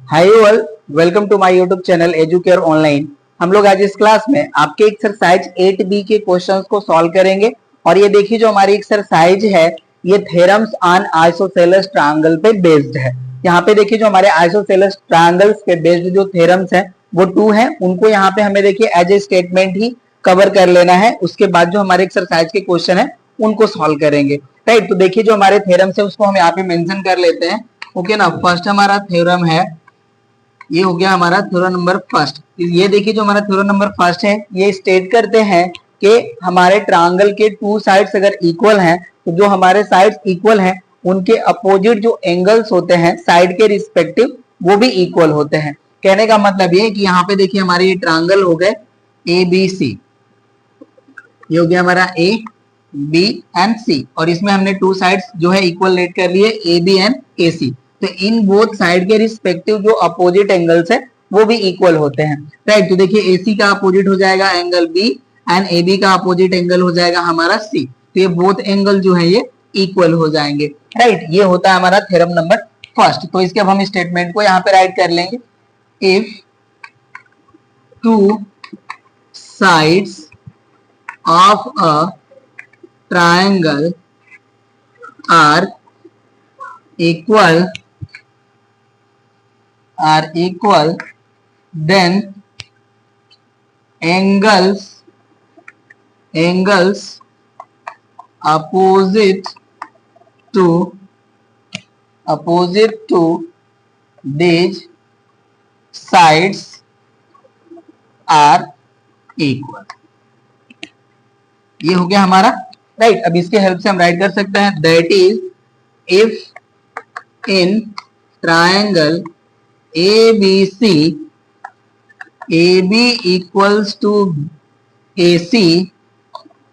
Hi all, welcome to my YouTube channel Educare online. हम लोग आज इस क्लास में आपके एक्सरसाइज 8B के क्वेश्चंस को सॉल्व करेंगे। और ये देखिए जो हमारी एक्सरसाइज है ये थ्योरम्स ऑन आइसोसेलेस ट्रायंगल पे बेस्ड है। यहाँ पे देखिए जो हमारे आइसोसेलेस ट्रायंगल्स पे बेस्ड जो थ्योरम्स हैं वो 2 हैं, उनको यहाँ पे हमें देखिए एज ए स्टेटमेंट ही कवर कर लेना है। उसके बाद जो हमारे एक्सरसाइज के क्वेश्चन है उनको सॉल्व करेंगे। राइट, तो देखिए जो हमारे थ्योरम्स है उसको हम यहाँ पे मेंशन कर लेते हैं। ओके ना, फर्स्ट हमारा थ्योरम है, ये हो गया हमारा थ्योरम नंबर फर्स्ट। ये देखिए जो हमारा थ्योरम नंबर फर्स्ट है ये स्टेट करते हैं कि हमारे ट्रायंगल के 2 साइड्स अगर इक्वल हैं तो जो हमारे साइड्स इक्वल हैं उनके अपोजिट जो एंगल्स होते हैं साइड के रिस्पेक्टिव वो भी इक्वल होते हैं। कहने का मतलब ये है कि यहाँ पे देखिए हमारे ये ट्रायंगल हो गए ABC, ये हो गया हमारा A, B एंड C, और इसमें हमने 2 साइड्स जो है इक्वल लेट कर लिए AB एंड AC। तो इन बोथ साइड के रिस्पेक्टिव जो अपोजिट एंगल्स है वो भी इक्वल होते हैं। राइट, तो देखिए AC का अपोजिट हो जाएगा एंगल B एंड AB का अपोजिट एंगल हो जाएगा हमारा C। तो ये बोथ एंगल जो है ये इक्वल हो जाएंगे। राइट, ये होता है हमारा थ्योरम नंबर फर्स्ट। तो इसके अब हम स्टेटमेंट को यहाँ पे राइट कर लेंगे। If 2 sides of a triangle are equal then angles opposite to these sides are equal। ये हो गया हमारा। राइट, अब इसके हेल्प से हम राइट कर सकते हैं that is if in triangle ABC AB equals to AC,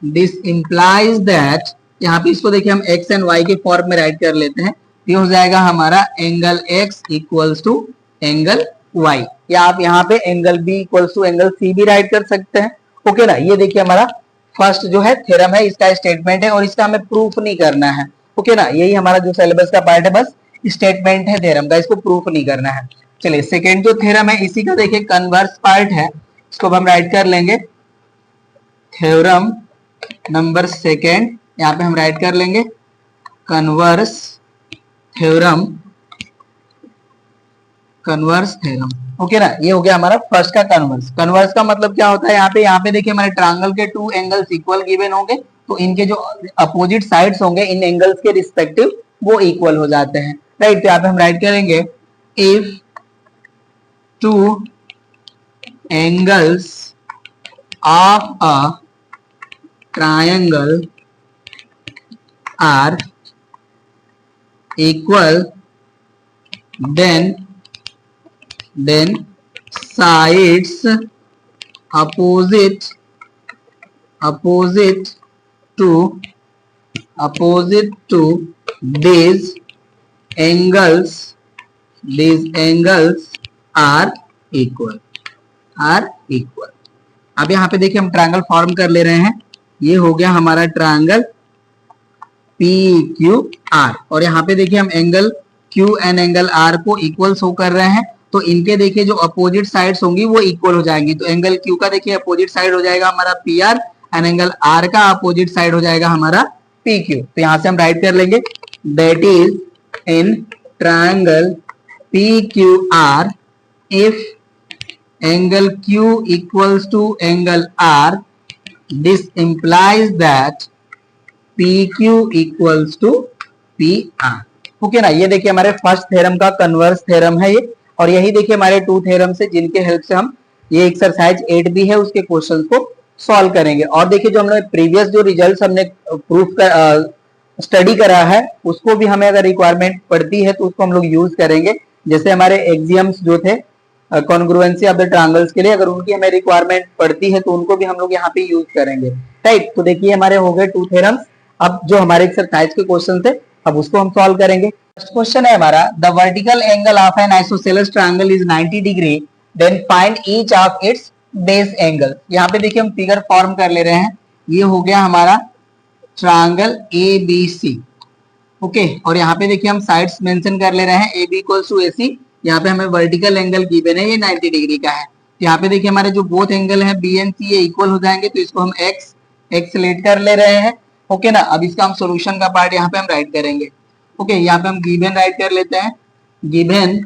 this implies that, यहाँ पे इसको देखिए हम x एंड y के फॉर्म में राइट कर लेते हैं। ये हो जाएगा हमारा angle x equals to angle y, या आप यहाँ पे angle B equals to angle C भी राइट कर सकते हैं। ओके ना, ये देखिए हमारा फर्स्ट जो है थ्योरम है, इसका स्टेटमेंट है और इसका हमें प्रूफ नहीं करना है। ओके ना, यही हमारा जो सिलेबस का पार्ट है, बस स्टेटमेंट है थ्योरम का, इसको प्रूफ नहीं करना है। चलिए सेकंड जो थ्योरम है इसी का देखिए कन्वर्स पार्ट है, इसको हम राइट कर लेंगे थ्योरम नंबर सेकंड। यहाँ पे हम राइट कर लेंगे कन्वर्स थ्योरम। ओके ना, ये हो गया हमारा फर्स्ट का कन्वर्स। कन्वर्स का मतलब क्या होता है, यहाँ पे देखिए हमारे ट्रायंगल के 2 एंगल्स इक्वल गिवन होंगे तो इनके जो अपोजिट साइड्स होंगे इन एंगल्स के रिस्पेक्टिव वो इक्वल हो जाते हैं। राइट, तो यहाँ पे हम राइट करेंगे if 2 angles of a triangle are equal then sides opposite to these angles are equal। अब यहाँ पे देखिए हम ट्रायंगल फॉर्म कर ले रहे हैं। ये हो गया हमारा ट्रायंगल PQR, और यहाँ पे देखिए हम angle Q and angle R को इक्वल शो कर रहे हैं, तो इनके देखिए जो अपोजिट साइड्स होंगी वो इक्वल हो जाएंगी। तो एंगल Q का देखिए अपोजिट साइड हो जाएगा हमारा PR एंड एंगल R का अपोजिट साइड हो जाएगा हमारा PQ। तो यहाँ से हम राइट कर लेंगे that is in triangle PQR if angle Q equals to angle R, this implies that PQ equals to PR। Okay ना, ये देखिए हमारे फर्स्ट थ्योरम का कन्वर्स थ्योरम है ये, और यही देखिए हमारे 2 थ्योरम से जिनके हेल्प से हम ये एक्सरसाइज 8B है उसके क्वेश्चंस को सॉल्व करेंगे। और देखिए जो हमने प्रीवियस जो रिजल्ट्स हमने प्रूफ कर स्टडी करा है उसको भी हमें अगर रिक्वायरमेंट पड़ती है तो उसको हम लोग यूज करेंगे। जैसे हमारे एक्सियम्स जो थे कॉन्ग्रुएंसी ऑफ द ट्रायंगल्स के लिए, अगर उनकी हमें रिक्वायरमेंट पड़ती है तो उनको भी हम लोग यहाँ पे यूज करेंगे। राइट, तो देखिए हमारे हो गए 2 थ्योरम्स। अब जो हमारे एक्सरसाइज के क्वेश्चन थे अब उसको हम सॉल्व करेंगे। फर्स्ट क्वेश्चन है हमारा the vertical angle of an isosceles triangle is 90 degree, then find each of its base angle. यहाँ पे देखिए हम फिगर फॉर्म कर ले रहे हैं। ये हो गया हमारा ट्रायंगल ABC। ओके, और यहाँ पे देखिए हम साइड्स मेंशन कर ले रहे हैं AB इक्वल्स टू AC यहाँ पे हमें वर्टिकल एंगल गिवन है, ये 90 डिग्री का है। तो यहाँ पे देखिए हमारे जो बोथ एंगल है बी एंड सी ये इक्वल हो जाएंगे, तो इसको हम एक्स लेट कर ले रहे हैं। ओके ना, अब इसका हम सोल्यूशन का पार्ट यहाँ पे हम राइट करेंगे। ओके, यहाँ पे हम गिवन राइट कर लेते हैं, given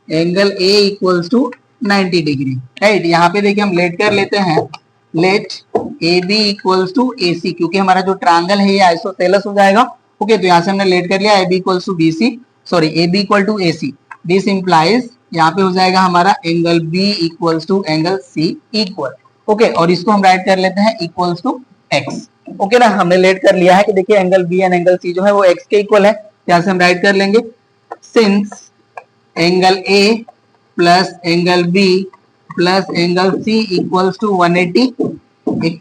angle A equals to 90 degree, right. यहाँ पे देखिए हम लेट कर लेते हैं, let A B equals to A C, क्योंकि हमारा जो ट्रायंगल है ये आइसोसेलेस हो जाएगा। ओके, तो यहाँ से हमने लेट कर लिया A B equals to B C, sorry A B equal to A C. This implies यहाँ पे हो जाएगा हमारा angle B equals to angle C equal. Okay, और इसको हम राइट कर लेते हैं इक्वल्स टू एक्स। ओके ना, हमने लेट कर लिया है कि देखिए angle B and angle C जो है वो एक्स के इक्वल है, यहाँ से हम राइट कर लेंगे since angle A plus angle B plus angle C equals to 180।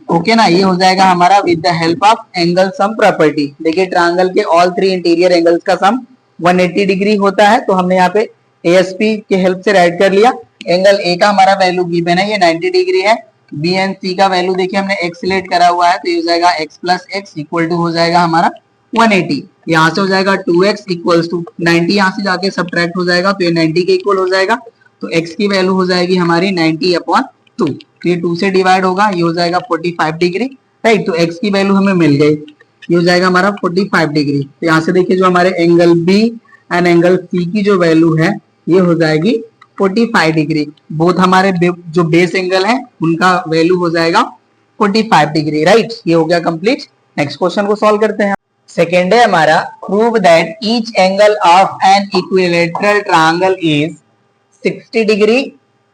Okay ना, ये हो जाएगा हमारा with the help of angle sum property. देखिए ट्रायंगल के ऑल थ्री इंटीरियर एंगल्स का सम 180 डिग्री होता है, तो हमने यहाँ पे एएसपी के हेल्प से राइट कर लिया। एंगल ए का हमारा वैल्यू गिवन है, ये 90 डिग्री है। बी एंड सी का वैल्यू देखिए हमने एक्स लेट करा हुआ है, तो ये हो जाएगा x plus x equal to हो जाएगा हमारा 180। यहाँ से हो जाएगा 2x इक्वल्स टू 90, यहाँ से जाके सब्ट्रैक्ट हो जाएगा तो ये 90 के इक्वल हो जाएगा, तो x की वैल्यू हो जाएगी हमारी 90/2। तो ये 2 से डिवाइड होगा, ये हो जाएगा 45 डिग्री, राइट। तो x की वैल्यू हमें मिल गई, ये हो जाएगा हमारा 45 डिग्री। तो यहाँ से देखिए जो हमारे angle B and angle C की जो वैल्यू है ये हो जाएगी 45 डिग्री। बोथ हमारे जो बेस एंगल है उनका वैल्यू हो जाएगा 45 डिग्री, राइट। ये हो गया कंप्लीट। नेक्स्ट क्वेश्चन को सॉल्व करते हैं। सेकेंड है हमारा, prove that each angle of N equilateral triangle is 60 degree,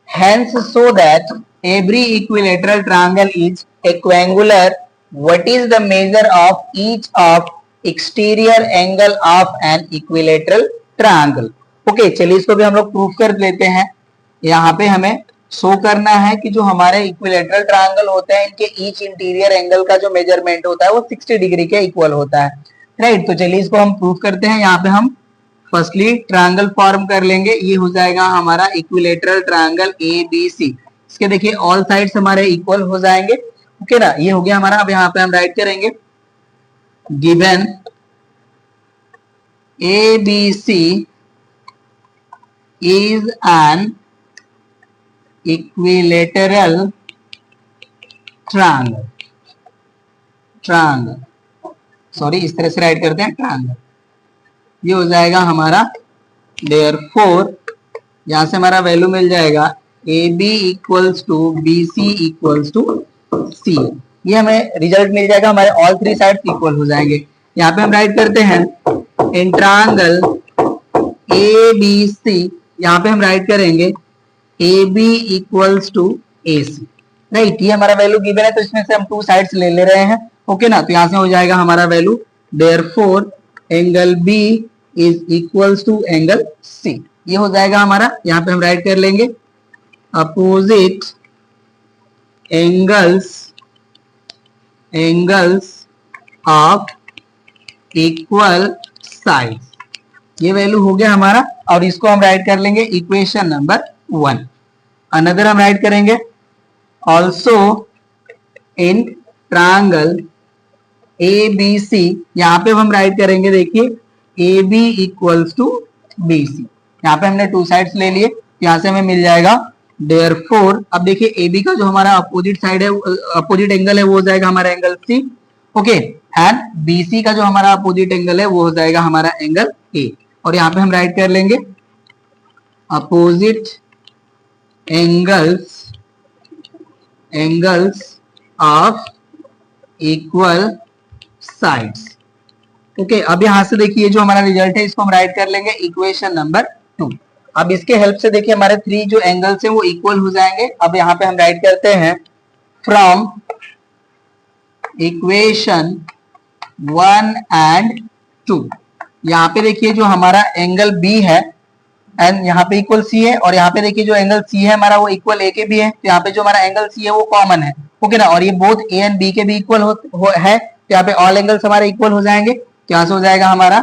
hence so that every equilateral triangle is equiangular. What is the measure of each of exterior angle of an equilateral triangle? Okay, चलिए इसको भी हम लोग proof कर लेते हैं। यहाँ पे हमें शो करना है कि जो हमारे इक्विलेटरल ट्रायंगल होते हैं इनके ईच इंटीरियर एंगल का जो मेजरमेंट होता है वो 60 डिग्री के इक्वल होता है, राइट। तो चलिए इसको हम प्रूफ करते हैं। यहाँ पे हम फर्स्टली ट्रायंगल फॉर्म कर लेंगे, ये हो जाएगा हमारा equilateral triangle A B C. इसके देखिए ऑल साइड्स हमारे इक्वल हो जाएंगे। ओके ना, ये हो गया हमारा। अब यहाँ पे हम राइट करेंगे given A B C is an equilateral triangle, sorry इस तरह से राइट करते हैं ट्रायंगल। ये हो जाएगा हमारा देयरफॉर, यहां से हमारा वैल्यू मिल जाएगा A B equals to B C equals to C. ये हमें रिजल्ट मिल जाएगा, हमारे ऑल थ्री साइड्स इक्वल हो जाएंगे। यहाँ पे हम राइट करते हैं इन ट्रायंगल ए बी सी, यहाँ पे हम राइट करेंगे A B equals to A C, right. ये हमारा वैल्यू गिवन है, तो इसमें से हम 2 साइड्स ले ले रहे हैं। ओके ना, तो यहाँ से हो जाएगा हमारा value therefore angle B is equals to angle C. ये हो जाएगा हमारा। यहाँ पे हम राइट कर लेंगे opposite angles of equal sides. ये वैल्यू हो गया हमारा, और इसको हम राइट कर लेंगे इक्वेशन नंबर 1। अनदर हम राइट करेंगे also in triangle A B C, यहाँ पे हम राइट करेंगे देखिए A B equals to B C. यहाँ पे हमने 2 साइड्स ले लिए, यहाँ से हमें मिल जाएगा देयरफॉर। अब देखिए ए बी का जो हमारा अपोजिट साइड है, अपोजिट एंगल है, वो हो जाएगा हमारा angle C. Okay, and B C का जो हमारा अपोजिट एंगल है वो हो जाएगा हमारा एंगल ए। और यहाँ पे हम राइट कर लेंगे opposite angles of equal sides. Okay, अब यहां से देखिए जो हमारा रिजल्ट है इसको हम राइट कर लेंगे इक्वेशन नंबर 2। अब इसके हेल्प से देखिए हमारे 3 जो एंगल्स हैं वो इक्वल हो जाएंगे। अब यहाँ पे हम राइट करते हैं फ्रॉम इक्वेशन 1 एंड 2। यहाँ पे देखिए जो हमारा एंगल बी है एंड यहाँ पे इक्वल सी है, और यहाँ पे देखिए जो एंगल सी है हमारा वो इक्वल ए के भी है, तो यहाँ पे जो हमारा एंगल सी है वो कॉमन है। ओके ना, और ये बोथ ए एंड बी के भी इक्वल है, तो यहाँ पे ऑल एंगल्स हमारे इक्वल हो जाएंगे। तो यहाँ से हो जाएगा हमारा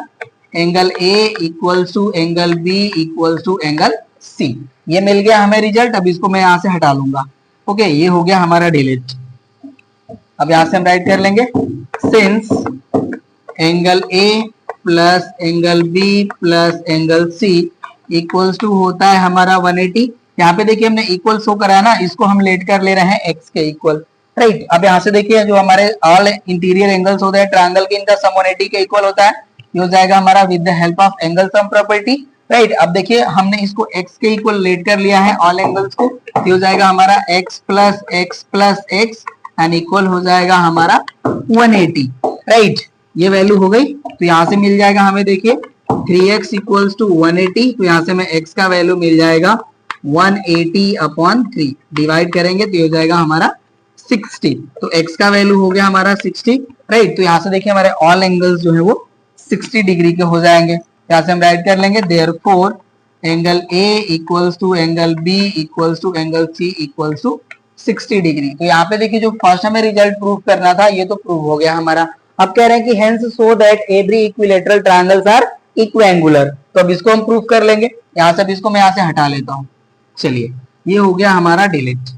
angle A equals to angle B equals to angle C. ये मिल गया हमें रिजल्ट। अब इसको मैं यहाँ से हटा लूंगा। ओके, ये हो गया हमारा डिलीट। अब यहाँ से हम राइट कर लेंगे since angle A plus angle B plus angle C equals to होता है हमारा 180। यहाँ पे देखिए हमने इक्वल शो करा है ना, इसको हम लेट कर ले रहे हैं x के इक्वल, राइट। अब यहाँ से देखिए जो हमारे ऑल इंटीरियर एंगल्स होते हैं ट्रायंगल के, इनका सम 180 के इक्वल होता है। ये हो जाएगा हमारा with the help of angle sum property, right. अब देखिए हमने इसको x के इक्वल लेट कर लिया है ऑल एंगल्स को, ये हो जाएगा हमारा x plus x and equal हो जाएगा हमारा 180, राइट। ये वैल्यू हो गई, तो यहाँ से मिल जाएगा हमें देखिए 3x इक्वल्स टू 180, तो यहाँ से हमें x का वैल्यू मिल जाएगा 180/3, डिवाइड करेंगे तो ये हो जाएगा हमारा 60, तो x का वैल्यू हो गया हमारा 60, राइट। तो यहाँ से देखिए हमारे ऑल एंगल्स जो है वो 60 डिग्री के हो जाएंगे। यहाँ से हम राइट कर लेंगे therefore angle A equals to angle B equals to angle C equals to 60 degree. तो यहाँ पे देखिए जो फर्स्ट हमें रिजल्ट प्रूव करना था ये तो प्रूव हो गया हमारा। अब कह रहे हैं कि hence show that every equilateral triangles are equiangular, तो अब इसको हम प्रूव कर लेंगे। यहाँ से अब इसको मैं यहाँ से हटा लेता हूँ, चलिए ये हो गया हमारा डिलीट।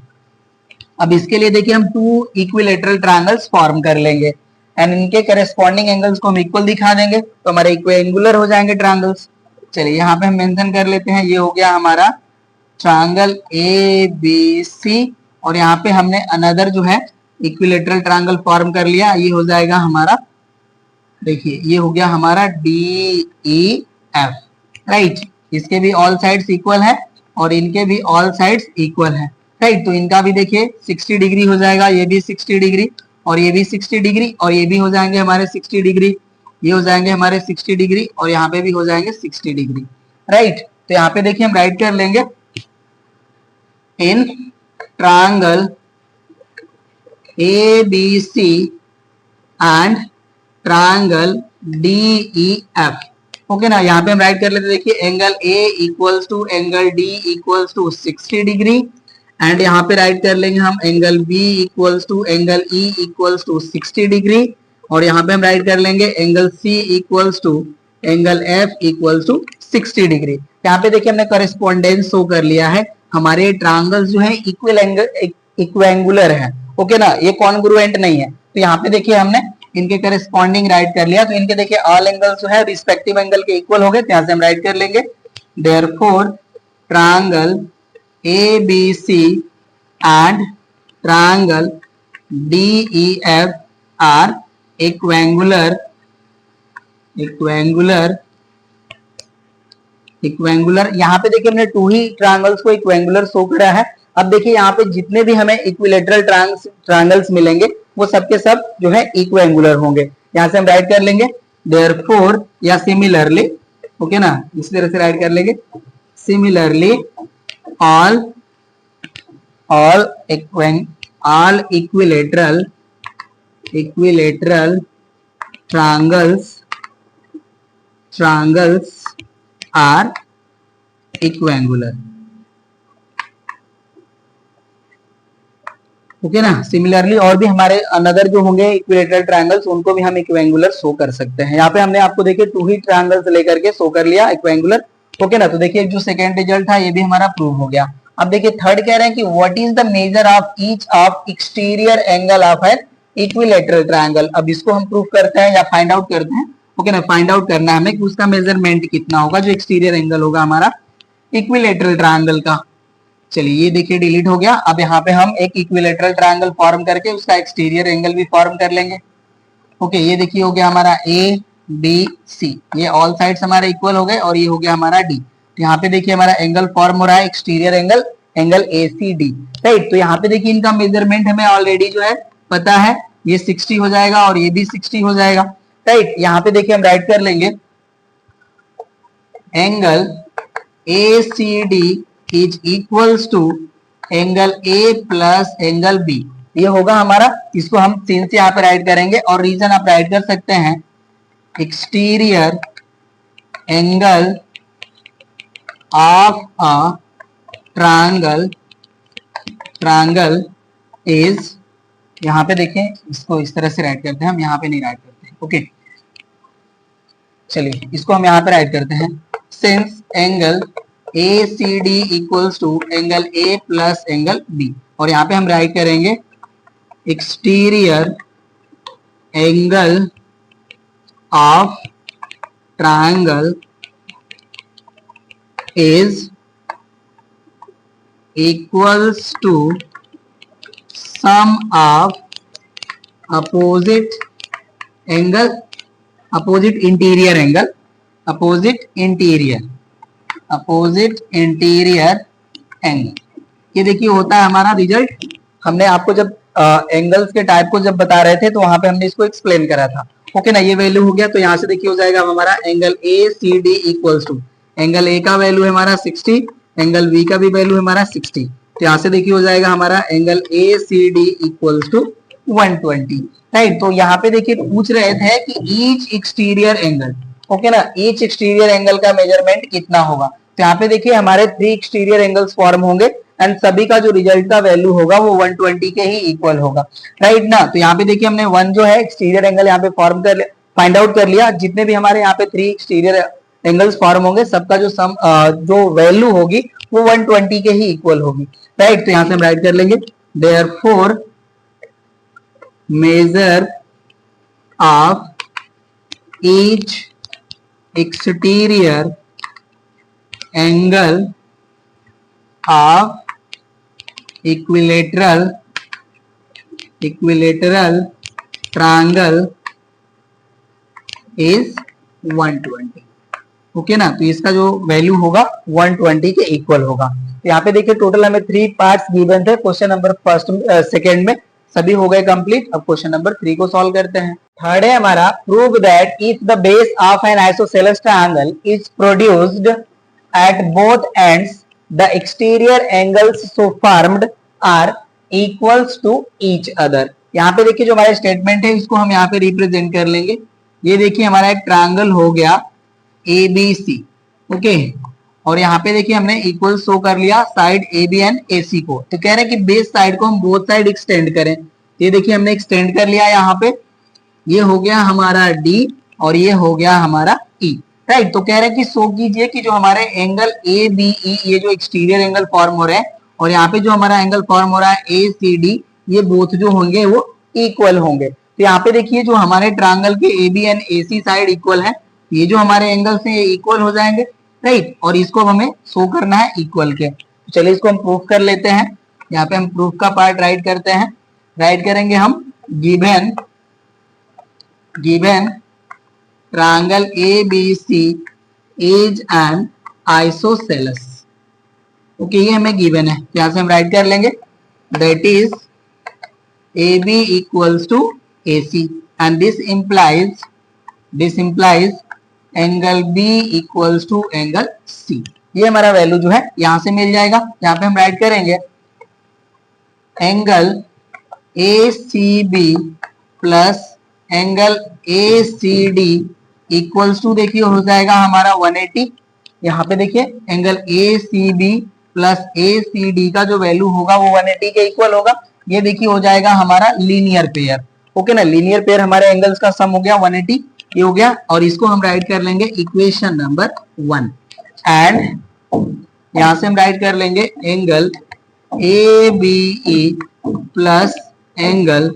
अब इसके लिए देखिए हम टू इक्विलेटरल ट्रायंगल्स फॉर्म कर लेंगे एंड इनके करेस्पॉन्डिंग एंगल्स को हम इक्वल दिखा देंगे, तो हमारे इक्विएंगुलर हो जाएंगे ट्रायंगल्स। चलिए यहाँ पे हम मेंशन कर लेते हैं, ये हो गया हमारा ट्रायंगल ABC, और यहाँ पे हमने अनदर जो है इक्विलेटरल ट्रायंगल फॉर्म कर लिया, ये हो जाएगा हमारा, देखिए ये हो गया हमारा DEF, राइट। इसके भी ऑल साइड्स इक्वल है और इनके भी ऑल साइड्स इक्वल है, राइट। तो इनका भी देखिए 60 डिग्री हो जाएगा, ये भी 60 डिग्री और ये भी 60 डिग्री और ये भी हो जाएंगे हमारे 60 डिग्री, ये हो जाएंगे हमारे 60 डिग्री और यहाँ पे भी हो जाएंगे 60 डिग्री, राइट। तो यहाँ पे देखिए हम राइट कर लेंगे in triangle ABC and triangle DEF, okay ना। यहाँ पे हम राइट कर लेते, देखिए angle A equals to angle D equals to 60 degree and यहाँ पे राइट कर लेंगे हम angle B equals to angle E equals to 60 degree और यहाँ पे हम राइट कर लेंगे angle C equals to angle F equals to 60 degree. यहाँ पे देखिए हमने कॉरेस्पॉन्डेंस शो कर लिया है, हमारे ट्रायंगल्स जो है इक्विएंगुलर है, ओके ना, ये कॉन्ग्रुएंट नहीं है। तो यहाँ पे देखिए हमने इनके करेस्पॉन्डिंग राइट कर लिया, तो इनके देखिए ऑल एंगल्स जो है रिस्पेक्टिव एंगल के इक्वल हो गए, तो यहाँ से हम राइट कर लेंगे therefore triangle ABC and triangle DEF are equiangular यहाँ पे देखिए हमने टू ही ट्रायंगल्स को इक्विएंगुलर शो करा है। अब देखिए यहाँ पे जितने भी हमें इक्विलेटरल ट्रायंगल्स मिलेंगे वो सबके सब जो है इक्विएंगुलर होंगे। यहाँ से हम राइट कर लेंगे देयरफॉर या सिमिलरली, ओके ना, इसी तरह से राइट कर लेंगे similarly all equilateral triangles are equiangular, okay ना। सिमिलरली और भी हमारे अनदर जो होंगे इक्विलेटरल ट्रायंगल्स उनको भी हम इक्विएंगुलर शो कर सकते हैं। यहाँ पे हमने आपको देखिए टू ही ट्रायंगल्स लेकर के शो कर लिया इक्विएंगुलर, ओके ना। तो देखिए जो सेकंड रिजल्ट था ये भी हमारा प्रूव हो गया। अब देखिए थर्ड कह रहे हैं कि what is the measure of each of exterior angle of N equilateral triangle. अब इसको हम प्रूव करते हैं या फाइंड आउट करते हैं, ओके ना। फाइंड आउट करना है हमें कि उसका मेजरमेंट कितना होगा जो एक्सटीरियर एंगल होगा हमारा इक्विलेटरल ट्रायंगल का। चलिए ये देखिए डिलीट हो गया। अब यहाँ पे हम एक इक्विलेटरल ट्रायंगल फॉर्म करके उसका एक्सटीरियर एंगल भी फॉर्म कर लेंगे, ओके। ये देखिए हो गया हमारा ABC, ये ऑल साइड्स हमारे इक्वल हो गए और ये हो गया हमारा D। तो यहाँ पे देखिए हमारा एंगल फॉर्म हो रहा है एक्सटीरियर एंगल ACD, राइट। तो यहाँ पे देखिए इनका मेजरमेंट हमें ऑलरेडी जो है पता है, ये 60 हो जाएगा और ये भी 60 हो जाएगा, राइट। यहाँ पे देखिए हम राइट कर लेंगे angle ACD is equals to angle A plus angle B, ये होगा हमारा। इसको हम सीन से यहाँ पे राइट करेंगे और रीजन आप राइट कर सकते हैं exterior angle of a triangle is, यहाँ पे देखें इसको इस तरह से राइट करते हैं, हम यहाँ पे नहीं राइट करते, ओके। चलिए इसको हम यहाँ पे राइट करते हैं since angle ACD equals to angle A plus angle B, और यहाँ पे हम राइट करेंगे exterior angle of triangle is equals to sum of opposite angle, opposite interior angle, opposite interior angle. ये देखिए होता है हमारा रिजल्ट। हमने आपको जब एंगल्स के टाइप को जब बता रहे थे तो वहां पे हमने इसको एक्सप्लेन करा था। ओके ना, ये वैल्यू हो गया। तो यहाँ से देखिए हो जाएगा हमारा angle A C D equals to, angle A का वैल्यू है हमारा 60, एंगल बी का भी वैल्यू है हमारा 60। तो यहाँ से देखिए हो जाएगा हमारा angle A C D equals to 120। Right, तो यहाँ पे देखिए पूछ रहे थे कि ईच एक्सटीरियर एंगल, ओके ना, ईच एक्सटीरियर एंगल का मेजरमेंट कितना होगा। तो यहाँ पे देखिए हमारे 3 एक्सटीरियर एंगल्स फॉर्म होंगे एंड सभी का जो रिजल्ट का वैल्यू होगा वो 120 के ही इक्वल होगा। राइट ना, तो यहाँ पे देखिए हमने 1 जो है एक्सटीरियर एंगल यहाँ पे फॉर्म कर फाइंड आउट कर लिया। जितने भी हमारे यहाँ पे 3 एक्सटीरियर एंगल्स फॉर्म होंगे सबका जो सम जो वैल्यू होगी वो 120 के ही इक्वल होगी। राइट, तो यहाँ से हम राइट कर लेंगे therefore measure of each exterior angle of equilateral triangle is 120। Okay ना, तो इसका जो वैल्यू होगा 120 के इक्वल होगा। तो यहाँ पे देखिए टोटल हमें 3 पार्ट्स गिवन थे क्वेश्चन नंबर फर्स्ट सेकेंड में, सभी हो गए कंप्लीट। अब क्वेश्चन नंबर 3 को सॉल्व करते हैं। थर्ड है हमारा prove that if the base of an isosceles triangle is produced at both ends the exterior angles so formed are equals to each other. यहाँ पे देखिए जो हमारा स्टेटमेंट है इसको हम यहाँ पे रिप्रेजेंट कर लेंगे। ये देखिए हमारा एक ट्रायंगल हो गया ABC, ओके, और यहाँ पे देखिए हमने इक्वल शो कर लिया साइड AB एंड AC को। तो कह रहे हैं कि बेस साइड को हम बोथ साइड एक्सटेंड करें। ये देखिए हमने एक्सटेंड कर लिया यहाँ पे, ये हो गया हमारा D और ये हो गया हमारा E। राइट, तो कह रहे हैं कि शो कीजिए कि जो हमारे एंगल ABE ये जो एक्सटीरियर एंगल फॉर्म हो रहे हैं और यहाँ पे जो हमारा एंगल फॉर्म हो रहा है ACD, ये बोथ जो होंगे वो इक्वल होंगे। तो यहाँ पे देखिए जो हमारे ट्रायंगल के AB and AC side equal है, ये जो हमारे एंगल से इक्वल हो जाएंगे। राइट, और इसको हमें शो करना है इक्वल के। तो चलिए इसको हम प्रूफ कर लेते हैं। यहाँ पे हम प्रूफ का पार्ट राइट करते हैं। राइट करेंगे हम given triangle ABC is an isosceles. Okay, ये हमें गिवन है, यहाँ से हम राइट कर लेंगे that is AB equals to AC and this implies angle B equals to angle C। ये हमारा वैल्यू जो है यहां से मिल जाएगा। यहाँ पे हम राइट करेंगे angle ACB plus angle ACD equals to देखिए हो जाएगा हमारा 180। यहाँ पे देखिए एंगल ACB प्लस ACD का जो वैल्यू होगा वो 180 के इक्वल होगा। ये देखिए हो जाएगा हमारा लीनियर पेयर। ओके ना, लीनियर पेयर हमारे एंगल्स का सम हो गया 180, ये हो गया। और इसको हम राइट कर लेंगे इक्वेशन नंबर 1 एंड यहां से हम राइट कर लेंगे angle ABE plus angle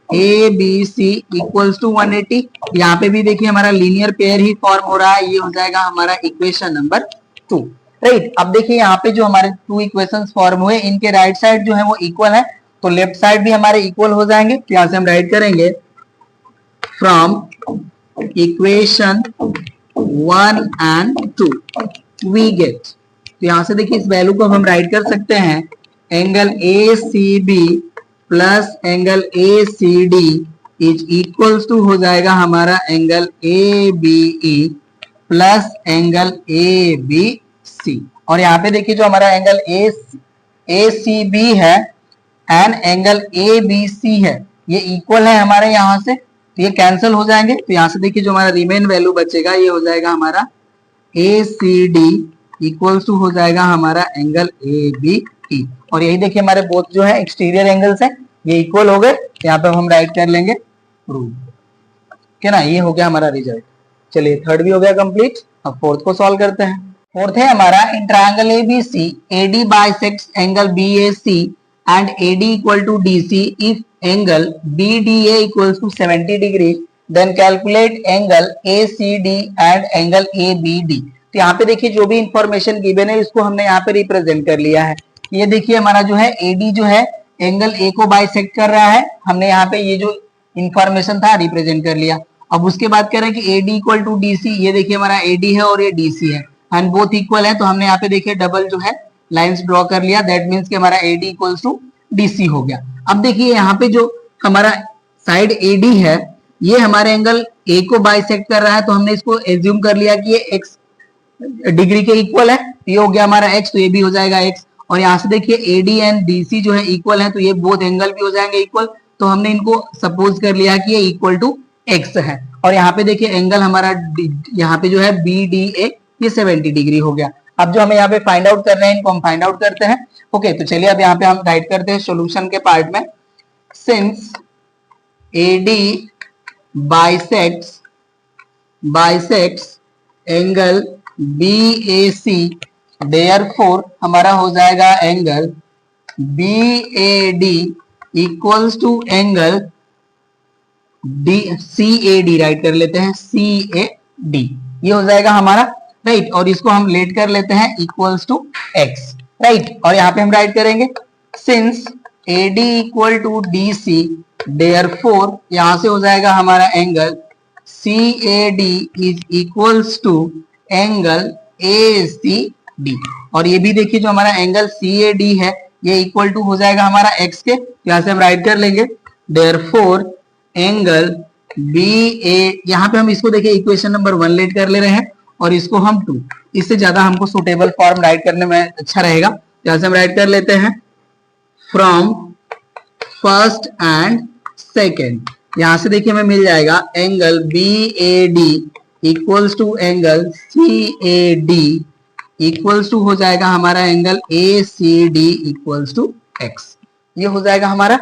ABC equals to 180। यहाँ पे भी देखिए हमारा लीनियर पेयर ही फॉर्म हो रहा है, ये हो जाएगा हमारा इक्वेशन नंबर 2। राइट, अब देखिए यहाँ पे जो हमारे 2 इक्वेशंस फॉर्म हुए इनके राइट साइड जो है वो इक्वल है, तो लेफ्ट साइड भी हमारे इक्वल हो जाएंगे। तो यहाँ से हम राइट करेंगे from equation 1 and 2 we get. तो यहां से देखिए इस वैल्यू को हम राइट कर सकते हैं angle ACB plus angle ACD is equals to हो जाएगा हमारा angle ABE plus angle ABC। और यहाँ पे देखिए जो हमारा एंगल ACB है एंड एंगल ABC है ये इक्वल है हमारे यहाँ से, तो ये कैंसिल हो जाएंगे। तो यहाँ से देखिए जो हमारा रिमेन वैल्यू बचेगा ये हो जाएगा हमारा ACD इक्वल्स टू हो जाएगा हमारा एंगल ABE। और यही देखिए हमारे बोथ जो है एक्सटीरियर एंगल्स हैं ये इक्वल हो गए। यहाँ पे हम राइट कर लेंगे प्रूव। क्या ना, ये हो गया हमारा रिजल्ट। चलिए थर्ड भी हो गया कंप्लीट। अब फोर्थ को सॉल्व करते हैं। फोर्थ है हमारा इन triangle ABC AD bisects angle BAC and AD equal to DC if angle BDA equals to 70 degree then calculate angle ACD and angle ABD। तो यहाँ पे देखिए जो भी इंफॉर्मेशन गिवन है इसको हमने यहाँ पे रिप्रेजेंट कर लिया है। ये देखिए हमारा जो है एडी जो है एंगल ए को बाइसेक्ट कर रहा है, हमने यहाँ पे ये जो इंफॉर्मेशन था रिप्रेजेंट कर लिया। अब उसके बाद कह रहे हैं कि एडी इक्वल टू डीसी, ये देखिए हमारा एडी है और ये डीसी है एंड बोथ इक्वल है, तो हमने यहाँ पे देखिए डबल जो है लाइंस ड्रॉ कर लिया, दैट मीन्स कि हमारा एडी इक्वल्स टू डीसी हो गया। अब देखिए यहाँ पे जो हमारा साइड एडी है ये हमारे एंगल ए को बाइसेक्ट कर रहा है, तो हमने इसको एज्यूम कर लिया कि ये एक्स डिग्री के इक्वल है, ये हो गया हमारा एक्स, तो ये भी हो जाएगा एक्स। और यहाँ से देखिए एडी एंड डीसी जो है इक्वल है, तो ये बोथ एंगल भी हो जाएंगे इक्वल, तो हमने इनको सपोज कर लिया कि ये इक्वल टू एक्स है। और यहाँ पे देखिए एंगल हमारा यहाँ पे जो है बी डी ए ये 70 डिग्री हो गया। अब जो हमें यहाँ पे फाइंड आउट करना है इनको हम फाइंड आउट करते हैं। ओके, तो चलिए अब यहाँ पे हम राइट करते हैं सॉल्यूशन के पार्ट में। Since AD bisects angle BAC, therefore हमारा हो जाएगा angle BAD equals to angle CAD, write कर लेते हैं CAD, ये हो जाएगा हमारा राइट। और इसको हम लेट कर लेते हैं इक्वल्स टू एक्स, राइट। और यहाँ पे हम राइट करेंगे since AD equal to DC, therefore यहां से हो जाएगा हमारा angle CAD is equals to angle ACD। और ये भी देखिए जो हमारा एंगल CAD है ये इक्वल टू हो जाएगा हमारा x के, यहां से हम राइट कर लेंगे देयरफॉर एंगल BA, यहाँ पे हम इसको देखिए इक्वेशन नंबर 1 लेट कर ले रहे हैं और इसको हम 2, इससे ज्यादा हमको सुटेबल फॉर्म राइट करने में अच्छा रहेगा, यहां से हम राइट कर लेते हैं फ्रॉम फर्स्ट एंड सेकेंड। यहां से देखिए हमें मिल जाएगा angle BAD equals to angle CAD equals to हो जाएगा हमारा angle ACD equals to x, ये हो जाएगा हमारा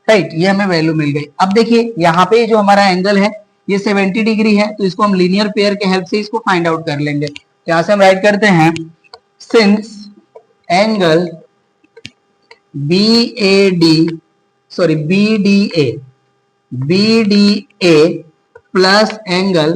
राइट, ये हमें वैल्यू मिल गई। अब देखिए यहाँ पे जो हमारा एंगल है ये 70 डिग्री है, तो इसको हम लीनियर पेयर के हेल्प से इसको फाइंड आउट कर लेंगे। यहां से हम राइट करते हैं since angle BDA plus angle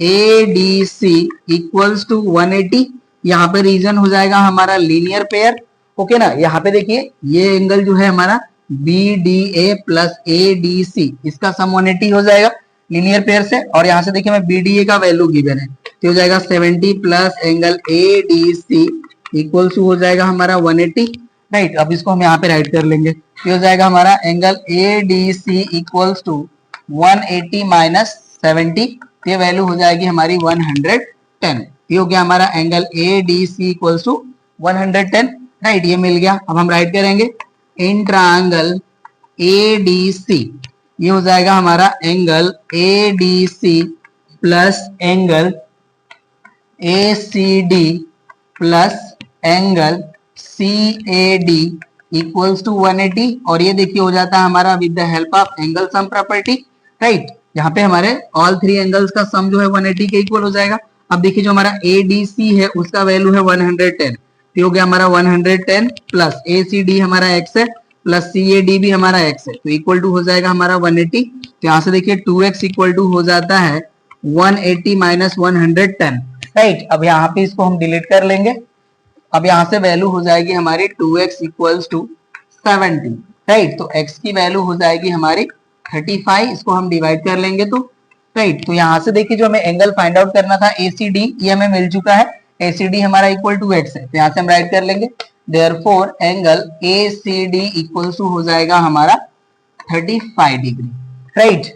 ADC equals to 180, यहाँ पे रीजन हो जाएगा हमारा लीनियर पेयर, ओके ना। यहाँ पे देखिए ये एंगल जो है हमारा BDA प्लस ADC, इसका सम 180 हो जाएगा लीनियर पेयर से। और यहाँ से देखिए मैं BDA का वैल्यू गिवन है, तो हो जाएगा 70 plus angle ADC equals to हो जाएगा हमारा 180, राइट। अब इसको हम यहाँ पे राइट कर लेंगे, ये हो जाएगा हमारा angle ADC equals to 180 minus 70, ये वैल्यू हो जाएगी हमारी 110, ये हो गया हमारा angle ADC equals to 110, right, ये मिल गया। अब हम राइट करेंगे इन ट्रायंगल ADC, ये हो जाएगा हमारा angle ADC plus angle ACD plus angle CAD equals to 180, और ये देखिए हो जाता है हमारा with the help of angle sum property, right. यहाँ पे हमारे ऑल 3 एंगल्स का सम जो है 180 के इक्वल हो जाएगा। अब देखिए जो हमारा ADC है उसका वैल्यू है 110, तो हो गया हमारा 110 प्लस ACD हमारा x है प्लस CAD भी हमारा x है, तो इक्वल टू हो जाएगा हमारा 180। तो यहाँ से देखिए 2x इक्वल टू हो जाता है 180 माइनस 110, राइट। अब यहाँ पे इसको हम डिलीट कर लेंगे, अब यहाँ से वैल्यू हो जाएगी हमारी 2x इक्वल्स टू 70, राइट। तो x की वैल्यू हो जाएगी हमारी 35, इसको हम डिवाइड कर लेंगे तो राइट। तो यहाँ से देखिए जो हमें एंगल फाइंड आउट करना था ACD, ये हमें मिल चुका है, ACD हमारा इक्वल टू x है, तो यहाँ से हम राइट कर लेंगे therefore angle ACD equals to हो जाएगा हमारा 35 डिग्री, राइट।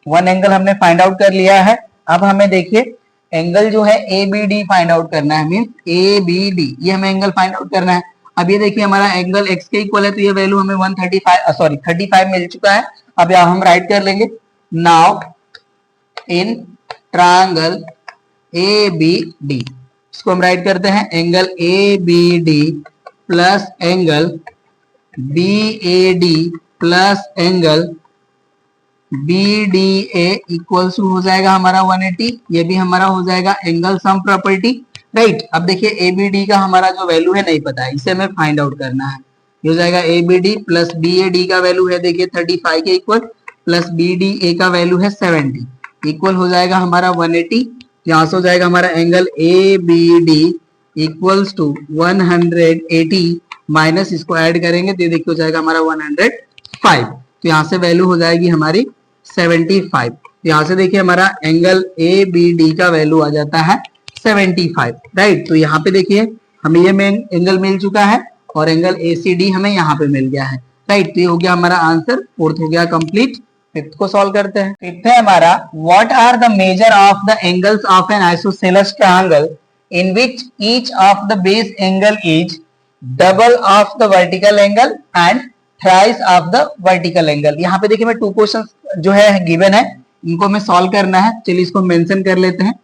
वन एंगल हमने फाइंड आउट कर लिया है। अब हमें देखिए एंगल जो है ABD फाइंड आउट करना है, मीन ABD, ये हमें एंगल फाइंड आउट करना है। अब ये देखिए हमारा एंगल x के इक्वल है, तो ये वैल्यू हमें 35 मिल चुका है। अब यहाँ हम राइट कर लेंगे नाउ इन ट्रायंगल ABD, इसको हम राइट करते हैं angle ABD plus angle BAD plus angle BDA equals to हो जाएगा हमारा 180, ये भी हमारा हो जाएगा एंगल सम प्रॉपर्टी, राइट। अब देखिए ABD का हमारा जो वैल्यू है नहीं पता है, इसे हमें फाइंड आउट करना है। ये हो जाएगा ABD प्लस BAD का वैल्यू है देखिए 35 के इक्वल, प्लस BDA का वैल्यू है 70, इक्वल हो जाएगा हमारा 180, यहाँ से हो जाएगा हमारा angle A B D equals to 180 minus इसको ऐड करेंगे तो ये देखिए हो जाएगा हमारा 105। तो यहाँ से वैल्यू हो जाएगी हमारी 75। यहाँ से देखिए हमारा एंगल ए बी डी का वैल्यू आ जाता है 75, राइट। तो यहाँ पे देखिए हमें ये मेन एंगल मिल चुका है और एंगल ए सी डी हमें यहाँ पे मिल गया है, राइट। तो ये हो गया हमारा आंसर, फोर्थ हो गया कंप्लीट। फिफ्थ को सॉल्व करते हैं। फिफ्थ है हमारा, what are the measure of the angles of an isosceles triangle in which each of the base angle is double of the vertical angle and thrice of the vertical angle. यहाँ पे देखिए मैं 2 questions जो है given है, इनको हमें solve करना है। चलिए इसको मेंशन कर लेते हैं।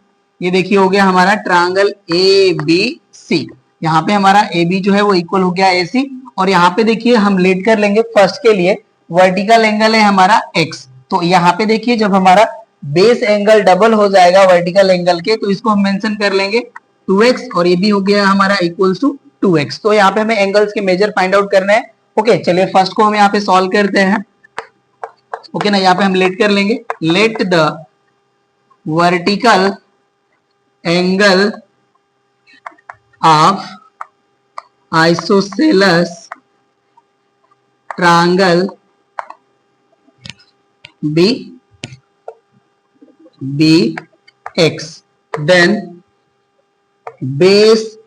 ये देखिए हो गया हमारा ट्रायंगल ए बी सी। यहाँ पे हमारा ए बी जो है वो इक्वल हो गया ए सी, और यहाँ पे देखिए हम लेट कर लेंगे फर्स्ट के लिए, वर्टिकल एंगल है हमारा एक्स। तो यहाँ पे देखिए जब हमारा बेस एंगल डबल हो जाएगा वर्टिकल एंगल के, तो इसको हम मेंशन कर लेंगे 2x, और ये भी हो गया हमारा इक्वल्स टू 2x। तो यहाँ पे हमें एंगल्स के मेजर फाइंड आउट करना है। ओके, चलिए फर्स्ट को हम यहाँ पे सॉल्व करते हैं। ओके ना, यहाँ पे हम लेट कर लेंगे, let the vertical angle of isosceles triangle be x, then base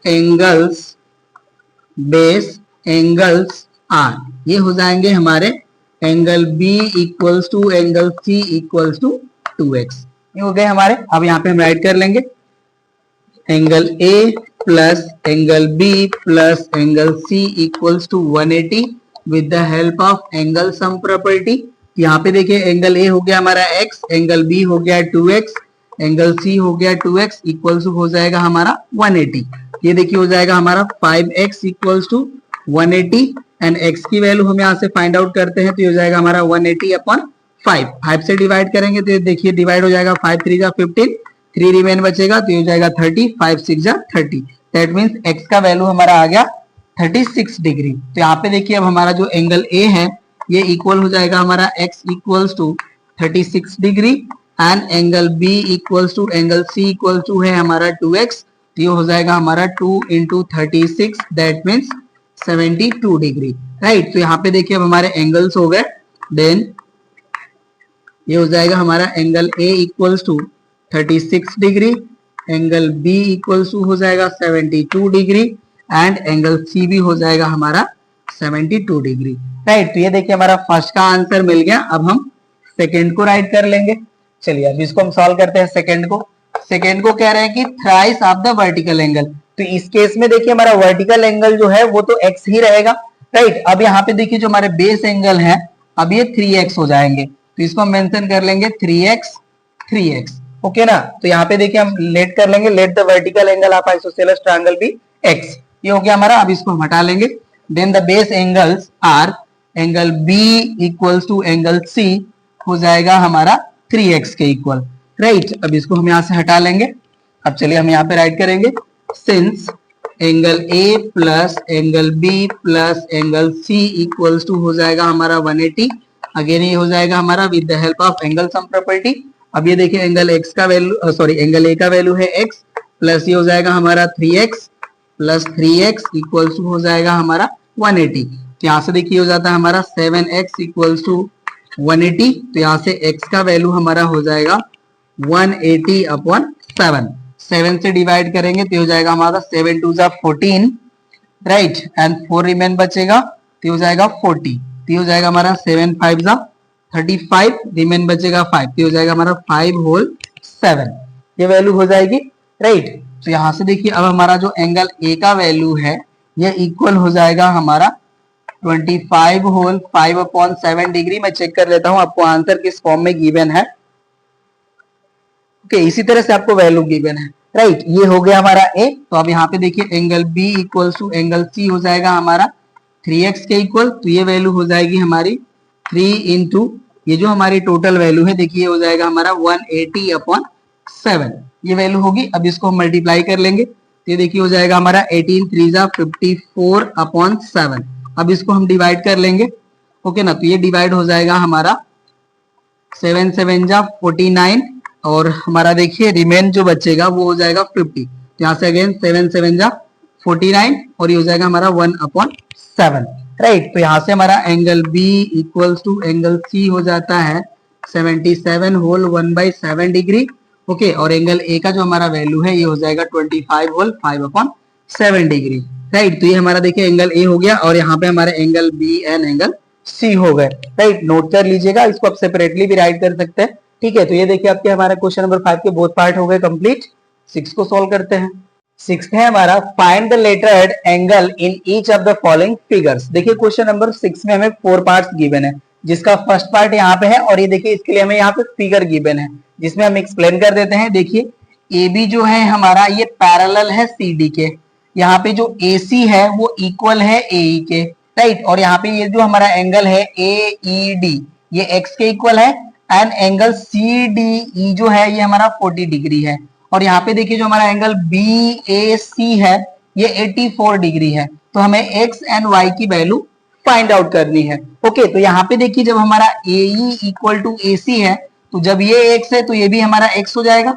angles are, ये हो जाएंगे हमारे angle B equals to angle C equals to 2x। ये हो गए हमारे। अब यहाँ पे हम राइट कर लेंगे angle A plus angle B plus angle C equals to 180 with the help of angle sum property. यहाँ पे देखिए एंगल ए हो गया हमारा x, एंगल बी हो गया 2x, एंगल सी हो गया 2x, इक्वल्स टू हो जाएगा हमारा 180। ये देखिए हो जाएगा हमारा 5x equals to 180, and x की वैल्यू हम यहाँ से फाइंड आउट करते हैं, तो ये हो जाएगा हमारा 180 अपॉन 5 से डिवाइड करेंगे तो ये देखिए डिवाइड हो जाएगा, 5 3 जा 15, 3 रिमेन बचेगा तो ये हो जाएगा 30, 5 6 जा 30। दैट मीन्स x का वैल्यू हमारा आ गया 36 डिग्री। तो यहाँ पे देखिए अब हमारा जो एंगल ए है ये इक्वल हो जाएगा हमारा x equals to 36 degree, and angle b equals to angle c equals to है हमारा 2x, तो ये हो जाएगा हमारा 2 into 36, that means 72 degree, right. तो यहाँ पे देखिए अब हमारे एंगल्स हो गए। देन ये हो जाएगा हमारा angle a equals to 36 degree, angle b equals to हो जाएगा 72 डिग्री, एंड एंगल c भी हो जाएगा हमारा 72 डिग्री, राइट। तो ये देखिए हमारा फर्स्ट का आंसर मिल गया। अब हम सेकंड को राइट कर लेंगे। चलिए अब इसको हम सॉल्व करते हैं सेकंड को। सेकंड को कह रहे हैं कि thrice of the vertical angle. तो इस केस में देखिए हमारा वर्टिकल एंगल जो है वो तो x ही रहेगा, राइट। अब यहाँ पे देखिए जो हमारे बेस एंगल है अब ये 3x हो जाएंगे, तो इसको हम मेंशन कर लेंगे 3x। ओके ना। तो यहाँ पे देखिए हम लेट कर लेंगे, let the vertical angle of isosceles triangle be x, ये हो गया हमारा। अब इसको हम हटा लेंगे। Then the base angles are, angle b equals to angle c हो जाएगा हमारा 3x के इक्वल, राइट। अब इसको हम यहाँ से हटा लेंगे। अब चलिए हम यहाँ पे राइट करेंगे, since angle a plus angle b plus angle c equals to हो जाएगा हमारा 180, अगेन ये हो जाएगा हमारा with the help of angle sum property. अब ये देखिए एंगल x का वैल्यू एंगल a का वैल्यू है x, प्लस ये हो जाएगा हमारा 3x plus 3x equals to हो जाएगा हमारा 180। तो यहाँ से देखिए हो जाता है हमारा 7x इक्वल्स टू 180, तो यहाँ से x का वैल्यू हमारा हो जाएगा 180 अपॉन 7 से डिवाइड करेंगे तो हो जाएगा हमारा 7 2 जा 14, राइट, एंड 4 रिमेन बचेगा तो हो जाएगा 40, तो हो जाएगा हमारा 7 5 जा 35, रिमेन बचेगा 5, तो हो जाएगा हमारा 5 होल 7, ये वैल्यू हो जाएगी, राइट। तो यहाँ से देखिए अब हमारा जो एंगल ए का वैल्यू है ये इक्वल हो जाएगा हमारा 25 होल 5 अपॉन 7 डिग्री। मैं चेक कर लेता हूं आपको आंसर किस फॉर्म में गिवन है। ओके, इसी तरह से आपको वैल्यू गिवन है, राइट। ये हो गया हमारा ए। तो अब यहाँ पे देखिए angle B equal to angle C हो जाएगा हमारा 3x के इक्वल, तो ये वैल्यू हो जाएगी हमारी 3 इंटू ये जो हमारी टोटल वैल्यू है देखिए हो जाएगा हमारा 180 अपॉन 7, ये वैल्यू होगी। अब इसको हम मल्टीप्लाई कर लेंगे तो ये देखिए हो जाएगा हमारा 18 3 जा 54 अपॉन 7। अब इसको हम डिवाइड कर लेंगे, ओके ना। तो ये डिवाइड हो जाएगा हमारा 7 7 जा 49, और हमारा देखिए रिमेन जो बचेगा वो हो जाएगा 50। यहाँ से अगेन 7 7 जा 49 और ये हो जाएगा हमारा 1/7। राइट, तो यहाँ से हमारा angle B equals to angle C हो जाता है 77 होल 1/7 डिग्री। ओके, और एंगल A का जो हमारा वैल्यू है ये हो जाएगा 25 होल 5/7 डिग्री। राइट, तो ये हमारा देखिए एंगल A हो गया और यहाँ पे हमारे angle B and angle C हो गए। राइट, नोट कर लीजिएगा, इसको आप सेपरेटली भी राइट कर सकते हैं। ठीक है, तो ये देखिए आपके हमारा क्वेश्चन नंबर 5 के बोथ पार्ट हो गए कंप्लीट। 6 को सॉल्व करते हैं। 6 है हमारा find the lettered angle in each of the following figures. देखिए क्वेश्चन नंबर 6 में हमें 4 पार्ट्स गिवन है, जिसका फर्स्ट पार्ट यहाँ पे है और ये देखिए इसके लिए हमें यहाँ पे फिगर गिवन है, जिसमें हम एक्सप्लेन कर देते हैं। देखिए AB जो है हमारा ये पैरेलल है CD के, यहाँ पे जो AC है वो इक्वल है AE के। राइट, और यहाँ पे ये जो हमारा एंगल है AED ये X के इक्वल है एंड एंगल CDE जो है ये हमारा 40 डिग्री है। और यहाँ पे देखिए जो हमारा एंगल BAC है ये 84 डिग्री है। तो हमें X एंड Y की वैल्यू फाइंड आउट करनी है। ओके, तो यहाँ पे देखिए जब हमारा AE इक्वल टू AC है तो जब ये X है तो ये भी हमारा X हो जाएगा।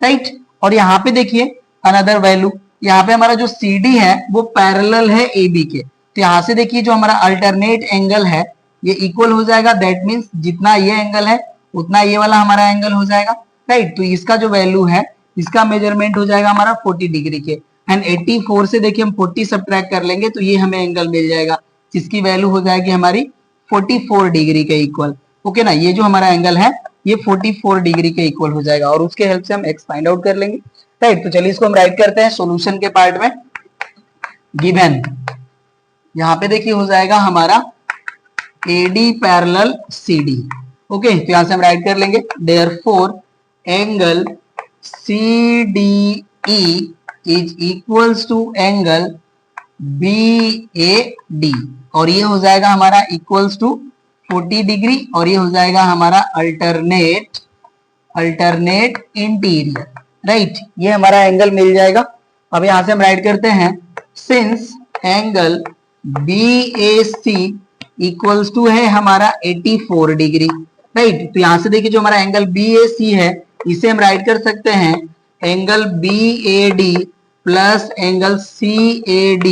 राइट, और यहाँ पे देखिए अनदर वैल्यू, यहाँ पे हमारा जो CD है वो पैरेलल है AB के, तो यहाँ से देखिए जो हमारा अल्टरनेट एंगल है ये इक्वल हो जाएगा। दैट मीन्स जितना ये एंगल है उतना ये वाला हमारा एंगल हो जाएगा। राइट, तो इसका जो वैल्यू है इसका मेजरमेंट हो जाएगा हमारा 40 डिग्री के एंड 84 से देखिए हम 40 सब्ट्रैक्ट कर लेंगे तो ये हमें एंगल मिल जाएगा, जिसकी वैल्यू हो जाएगी हमारी 44 डिग्री के इक्वल। ओके ना, ये जो हमारा एंगल है ये 44 डिग्री के इक्वल हो जाएगा और उसके हेल्प से हम एक्स फाइंड आउट कर लेंगे। राइट, तो चलिए इसको हम राइट करते हैं सॉल्यूशन के पार्ट में। गिवन यहाँ पे देखिए हो जाएगा हमारा AD पैरेलल CD। ओके, तो यहां से हम राइट कर लेंगे therefore angle CDE is equals to angle BAD और ये हो जाएगा हमारा इक्वल्स टू 40 डिग्री और ये हो जाएगा हमारा अल्टरनेट इंटीरियर। राइट, ये हमारा एंगल मिल जाएगा। अब यहां से हम राइट करते हैं since angle BAC equals to है हमारा 84 डिग्री। राइट, तो यहां से देखिए जो हमारा एंगल BAC है इसे हम राइट कर सकते हैं angle BAD plus angle CAD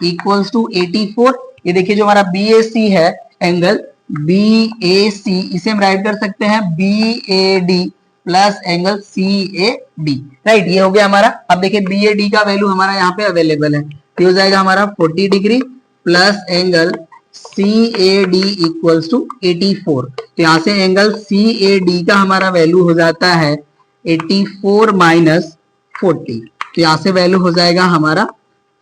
equals to 84। ये देखिए जो हमारा BAC है एंगल BAC इसे हम राइट कर सकते हैं BAD plus angle CAD। Right, ये हो गया हमारा। अब देखिए BAD का वैल्यू हमारा यहाँ पे अवेलेबल है, तो हो जाएगा हमारा 40 degree plus angle CAD equals to 84। तो यहाँ से एंगल CAD का हमारा वैल्यू हो जाता है 84 माइनस 40, तो यहाँ से वैल्यू हो जाएगा हमारा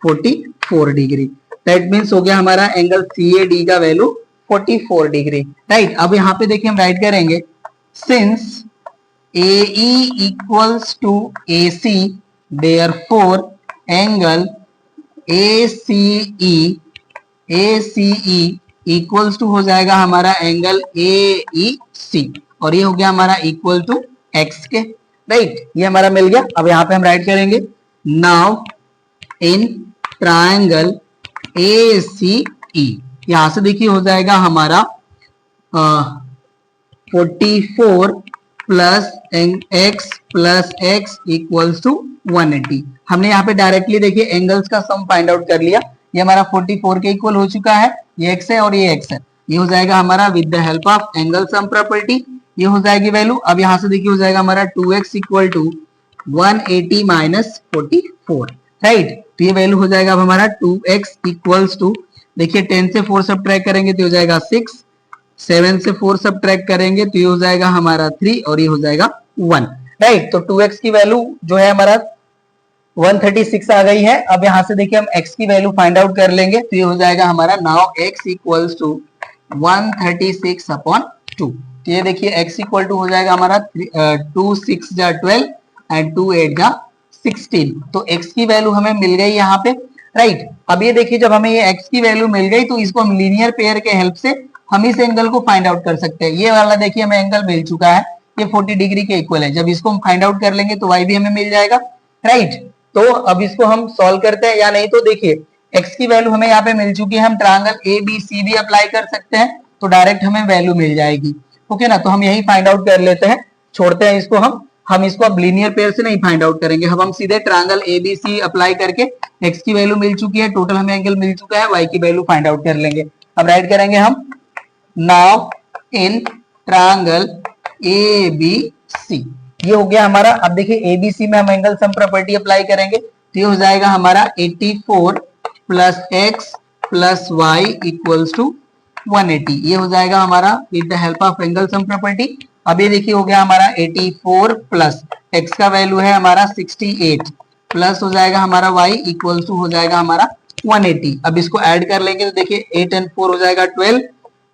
44 डिग्री। दैट मीन्स हो गया हमारा एंगल CAD का वैल्यू 44 डिग्री। राइट, अब यहाँ पे देखिए हम राइट करेंगे since AE equals to AC therefore angle ACE equals to हो जाएगा हमारा एंगल AEC और ये हो गया हमारा इक्वल टू X के। राइट, ये हमारा मिल गया। अब यहाँ पे हम राइट करेंगे नाउ इन ट्रायंगल ACE, यहां से देखिए हो जाएगा हमारा 44 plus x plus x equals to 180। हमने यहाँ पे डायरेक्टली देखिए एंगल्स का सम फाइंड आउट कर लिया। ये हमारा 44 के इक्वल हो चुका है, ये x है और ये x है। ये हो जाएगा हमारा with the help of angle sum property ये हो जाएगी वैल्यू। अब यहाँ से देखिए हो जाएगा हमारा 2x equal to 180 minus 44। Right, तो ये वैल्यू हो जाएगा अब हमारा 2x इक्वल्स टू देखिए 10 से 4 सब्ट्रैक्ट करेंगे तो हो जाएगा 6, 7 से 4 सब्ट्रैक्ट करेंगे तो ये हो जाएगा हमारा 3 और ये हो जाएगा 1। राइट, तो 2x की वैल्यू जो है हमारा 136 आ गई है। अब यहाँ से देखिए हम x की वैल्यू फाइंड आउट कर लेंगे तो ये हो जाएगा हमारा now x equals to 136 upon 2। तो ये देखिए x इक्वल टू हो जाएगा हमारा 2 6 जा 12 एंड 2 8 जा 16। तो x की वैल्यू हमें मिल गई यहाँ पे। राइट, अब ये देखिए जब हमें ये x की वैल्यू मिल गई तो इसको हम लीनियर पेयर के हेल्प से हम इस एंगल को फाइंड आउट कर सकते हैं। ये वाला देखिए हमें एंगल मिल चुका है, ये 40 डिग्री के इक्वल है। जब इसको हम फाइंड आउट कर लेंगे तो y भी हमें मिल जाएगा। राइट, तो अब इसको हम सॉल्व करते हैं या नहीं तो देखिए x की वैल्यू हमें यहाँ पे मिल चुकी है। हम ट्रायंगल ABC भी अप्लाई कर सकते हैं तो डायरेक्ट हमें वैल्यू मिल जाएगी। ओके ना, तो हम यही फाइंड आउट कर लेते हैं, छोड़ते हैं इसको हम। हम इसको अब लीनियर पेयर से नहीं फाइंड आउट करेंगे, अब हम सीधे ट्रायंगल एबीसी अप्लाई करके एक्स की वैल्यू मिल चुकी है, टोटल हमें एंगल मिल चुका है, वाई की वैल्यू फाइंड आउट कर लेंगे। अब राइट करेंगे हम, नाउ इन ट्रायंगल एबीसी, ये हो गया हमारा। अब देखिए एबीसी में हम एंगल सम प्रॉपर्टी अप्लाई करेंगे, तो ये हो जाएगा हमारा 84 plus x plus y equals to 180, ये हो जाएगा हमारा with the help of angle sum property. अब ये देखिए हो गया हमारा 84 प्लस एक्स का वैल्यू है हमारा 68 प्लस हो जाएगा हमारा y इक्वल्स टू हो जाएगा हमारा 180। अब इसको ऐड कर लेंगे तो देखिए 8 एंड 4 हो जाएगा 12,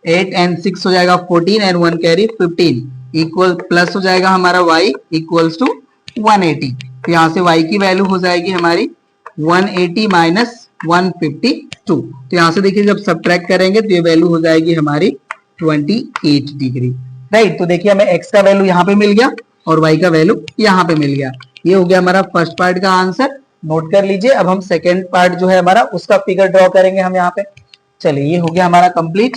8 एंड 6 हो जाएगा 14 एंड 1 कैरी 15 इक्वल प्लस हो जाएगा हमारा y इक्वल्स टू 180। तो यहाँ से y की वैल्यू हो जाएगी हमारी 180 माइनस 152। तो यहाँ से देखिए जब सब्ट्रैक्ट करेंगे तो ये वैल्यू हो जाएगी हमारी 28 डिग्री, राइट। तो देखिए हमें x का वैल्यू यहाँ पे मिल गया और y का वैल्यू यहाँ पे मिल गया। ये हो गया हमारा फर्स्ट पार्ट का आंसर, नोट कर लीजिए। अब हम सेकेंड पार्ट जो है हमारा उसका फिगर ड्रॉ करेंगे हम यहाँ पे। चलिए ये हो गया हमारा कंप्लीट।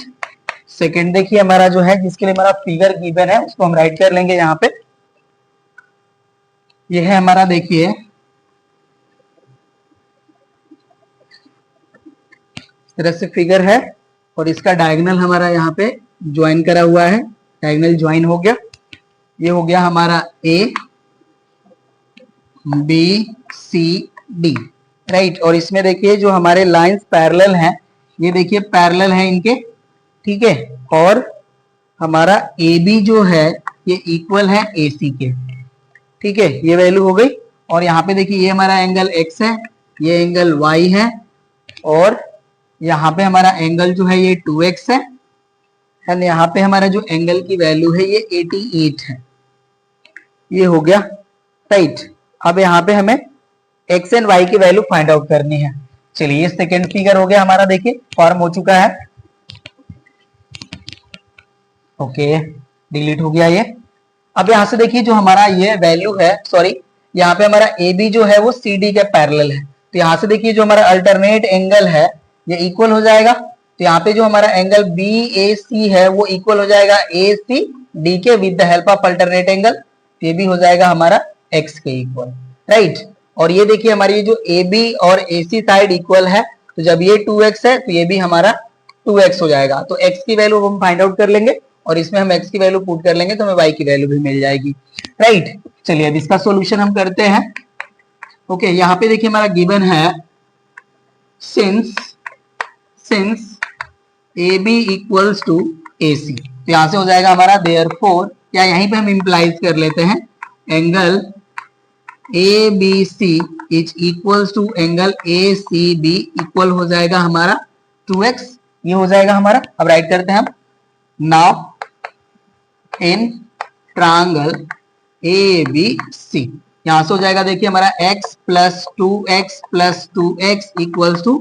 सेकेंड देखिए हमारा जो है जिसके लिए हमारा फिगर गिवन है उसको हम राइट कर लेंगे यहाँ पे। ये है हमारा, देखिए इस तरह से फिगर है और इसका डायगोनल हमारा यहाँ पे ज्वाइन करा हुआ है, डायगोनल ज्वाइन हो गया। ये हो गया हमारा A B C D, right. और इसमें देखिए जो हमारे लाइंस पैरेलल हैं, ये देखिए पैरेलल है इनके, ठीक है। और हमारा ए बी जो है ये इक्वल है ए सी के, ठीक है, ये वैल्यू हो गई। और यहाँ पे देखिए ये हमारा एंगल एक्स है, ये एंगल वाई है और यहाँ पे हमारा एंगल जो है ये 2x है एंड यहाँ पे हमारा जो एंगल की वैल्यू है ये 88 है। ये हो गया, राइट। अब यहाँ पे हमें x एंड y की वैल्यू फाइंड आउट करनी है। चलिए ये सेकेंड फिगर हो गया हमारा, देखिए फॉर्म हो चुका है, ओके डिलीट हो गया ये। अब यहाँ से देखिए जो हमारा ये वैल्यू है, सॉरी यहाँ पे हमारा ए बी जो है वो सी डी के पैरेलल है, तो यहाँ से देखिए जो हमारा अल्टरनेट एंगल है ये इक्वल हो जाएगा। तो यहाँ पे जो हमारा एंगल बी ए सी है वो इक्वल हो जाएगा ए सी डी के with the help of alternate angle, ये भी हो जाएगा हमारा एक्स के इक्वल, राइट। और ये देखिए हमारी जो ए बी और ए सी साइड इक्वल है, तो जब ये 2x है तो ये भी हमारा 2x हो जाएगा। तो x की वैल्यू हम फाइंड आउट कर लेंगे और इसमें हम x की वैल्यू पुट कर लेंगे तो हमें y की वैल्यू भी मिल जाएगी, राइट। चलिए अब इसका सॉल्यूशन हम करते हैं। ओके यहाँ पे देखिए हमारा गिवन है since A B equals to A C, तो यहां से हो जाएगा हमारा देयरफॉर, या यहीं पे हम इंप्लाइज कर लेते हैं angle A B C is equals to angle A C B equal हो जाएगा हमारा 2x, ये हो जाएगा हमारा। अब राइट करते हैं हम, now in triangle A B C, यहां से हो जाएगा देखिए हमारा x plus 2x plus 2x equals to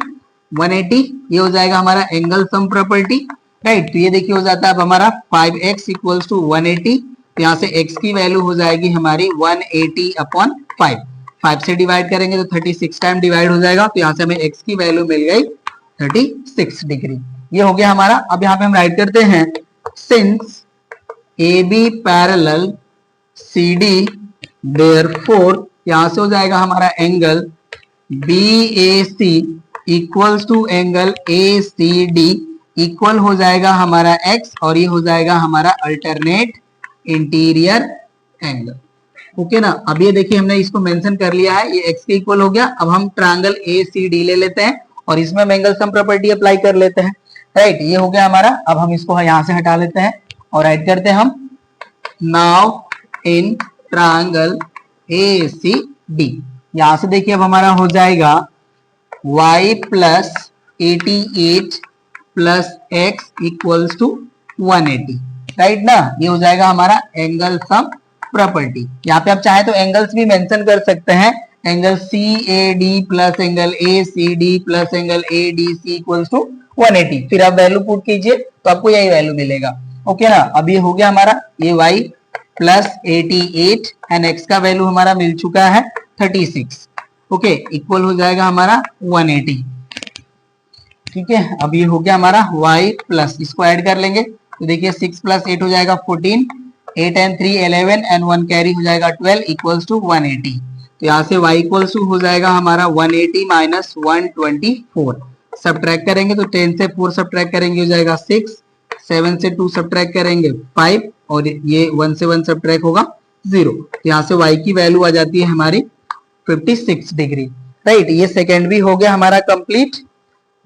180, ये हो जाएगा हमारा एंगल सम प्रॉपर्टी, राइट। तो ये देखिए हो जाता है अब हमारा 5x इक्वल्स टू 180, तो यहाँ से x की वैल्यू हो जाएगी हमारी 180 अपॉन 5, 5 से डिवाइड करेंगे तो 36 टाइम डिवाइड हो जाएगा, तो यहाँ से हमें x की वैल्यू मिल गई 36 डिग्री, ये हो गया हमारा। अब यहाँ पे हम राइट करते हैं since A B parallel C D, therefore यहाँ से हो जाएगा हमारा angle B A C equals to angle A C D equal हो जाएगा हमारा x और ये हो जाएगा हमारा अल्टरनेट इंटीरियर एंगल, ओके ना। अब ये देखिए हमने इसको मेंशन कर लिया है, ये x के इक्वल हो गया। अब हम ट्रायंगल ए सी डी ले लेते हैं और इसमें हम एंगल सम प्रॉपर्टी अप्लाई कर लेते हैं, राइट। ये हो गया हमारा। अब हम इसको यहाँ से हटा लेते हैं और राइट करते हैं हम, now in triangle A C D, यहाँ से देखिए अब हमारा हो जाएगा y plus 88 plus x equals to 180, right ना। ये हो जाएगा हमारा एंगल सम प्रॉपर्टी। यहाँ पे आप चाहे तो एंगल्स भी मेंशन कर सकते हैं, angle C A D plus angle A C D plus angle A D C equals to 180, फिर आप वैल्यू पुट कीजिए तो आपको यही वैल्यू मिलेगा, ओके ना। अब ये हो गया हमारा ये y प्लस 88 एंड x का वैल्यू हमारा मिल चुका है 36, ओके इक्वल हो जाएगा हमारा 180, ठीक है। अब ये हो गया हमारा y प्लस, इसको ऐड कर लेंगे तो देखिए 6 प्लस 8 हो जाएगा 14, 8 एंड 3 11 एंड 1 कैरी हो जाएगा 12 इक्वल्स टू 180। तो यहाँ से y इक्वल्स टू हो जाएगा हमारा 180 माइनस 124। सब्ट्रैक्ट करेंगे तो 10 से 4 सब्ट्रैक्ट करेंगे हो जाएगा 6, 7 से 2 सब्ट्रैक्ट करेंगे 5 और ये 1 से 1 सब्ट्रैक्ट होगा 0। तो यहाँ से y की वैल्यू आ जाती है हमारी 56 डिग्री। राइट, ये सेकेंड भी हो गया हमारा कंप्लीट।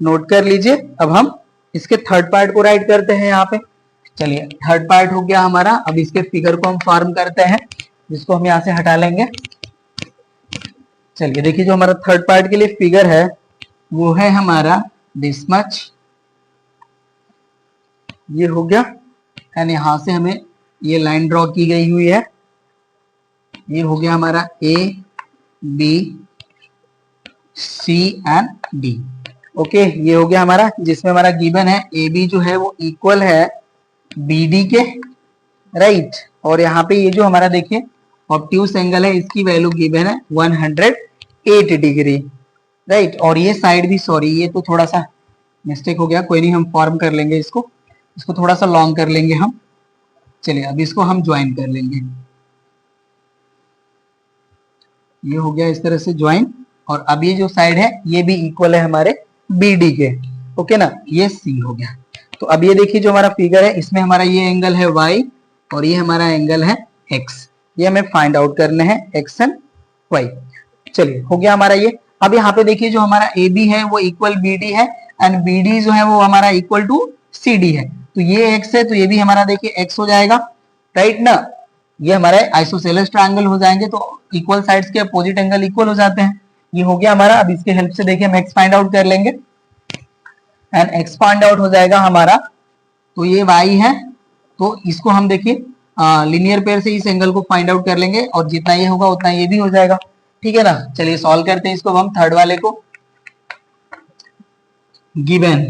नोट कर लीजिए। अब हम इसके थर्ड पार्ट को राइट करते हैं यहाँ पे। चलिए, थर्ड पार्ट हो गया हमारा। अब इसके फिगर को हम फॉर्म करते हैं, जिसको हम यहाँ से हटा लेंगे। चलिए देखिए, जो हमारा थर्ड पार्ट के लिए फिगर है वो है हमारा दिस मच, ये हो गया। एंड यहां से हमें ये लाइन ड्रॉ की गई हुई है, ये हो गया हमारा A B C and D. Okay, ये हो गया हमारा, जिसमें हमारा गिवन है ए बी जो है वो इक्वल है बी डी के। राइट, और यहाँ पे ये जो हमारा देखिए ऑब्ट्यूस एंगल है, इसकी वैल्यू गिवन है 108 डिग्री। राइट, और ये साइड भी, सॉरी ये तो थोड़ा सा मिस्टेक हो गया, कोई नहीं, हम फॉर्म कर लेंगे इसको थोड़ा सा लॉन्ग कर लेंगे हम। चलिए अब इसको हम ज्वाइन कर लेंगे, ये हो गया इस तरह से ज्वाइन। और अब ये जो साइड है ये भी इक्वल है हमारे बी डी के। ओके ना, ये सी हो गया। तो अब ये देखिए जो हमारा फिगर है, इसमें हमारा ये एंगल है y और ये हमारा एंगल है x। ये हमें फाइंड आउट करने हैं x एंड y। चलिए, हो गया हमारा ये। अब यहाँ पे देखिए जो हमारा ए बी है वो इक्वल बी डी है एंड बी डी जो है वो हमारा इक्वल टू सी डी है। तो ये x है तो ये भी हमारा देखिए x हो जाएगा। राइट ना, ये हमारे आइसोसेलेस ट्रायंगल हो जाएंगे, तो इक्वल साइड्स के अपोजिट एंगल इक्वल हो जाते हैं। ये हो गया हमारा। अब इसके हेल्प से देखिए हम x फाइंड आउट कर लेंगे एंड x फाइंड आउट हो जाएगा हमारा, तो ये y है, तो इसको हम देखिए लीनियर पेयर से इस एंगल को फाइंड आउट कर लेंगे और जितना ये होगा उतना ये भी हो जाएगा। ठीक है ना, चलिए सॉल्व करते हैं इसको हम थर्ड वाले को। गिवन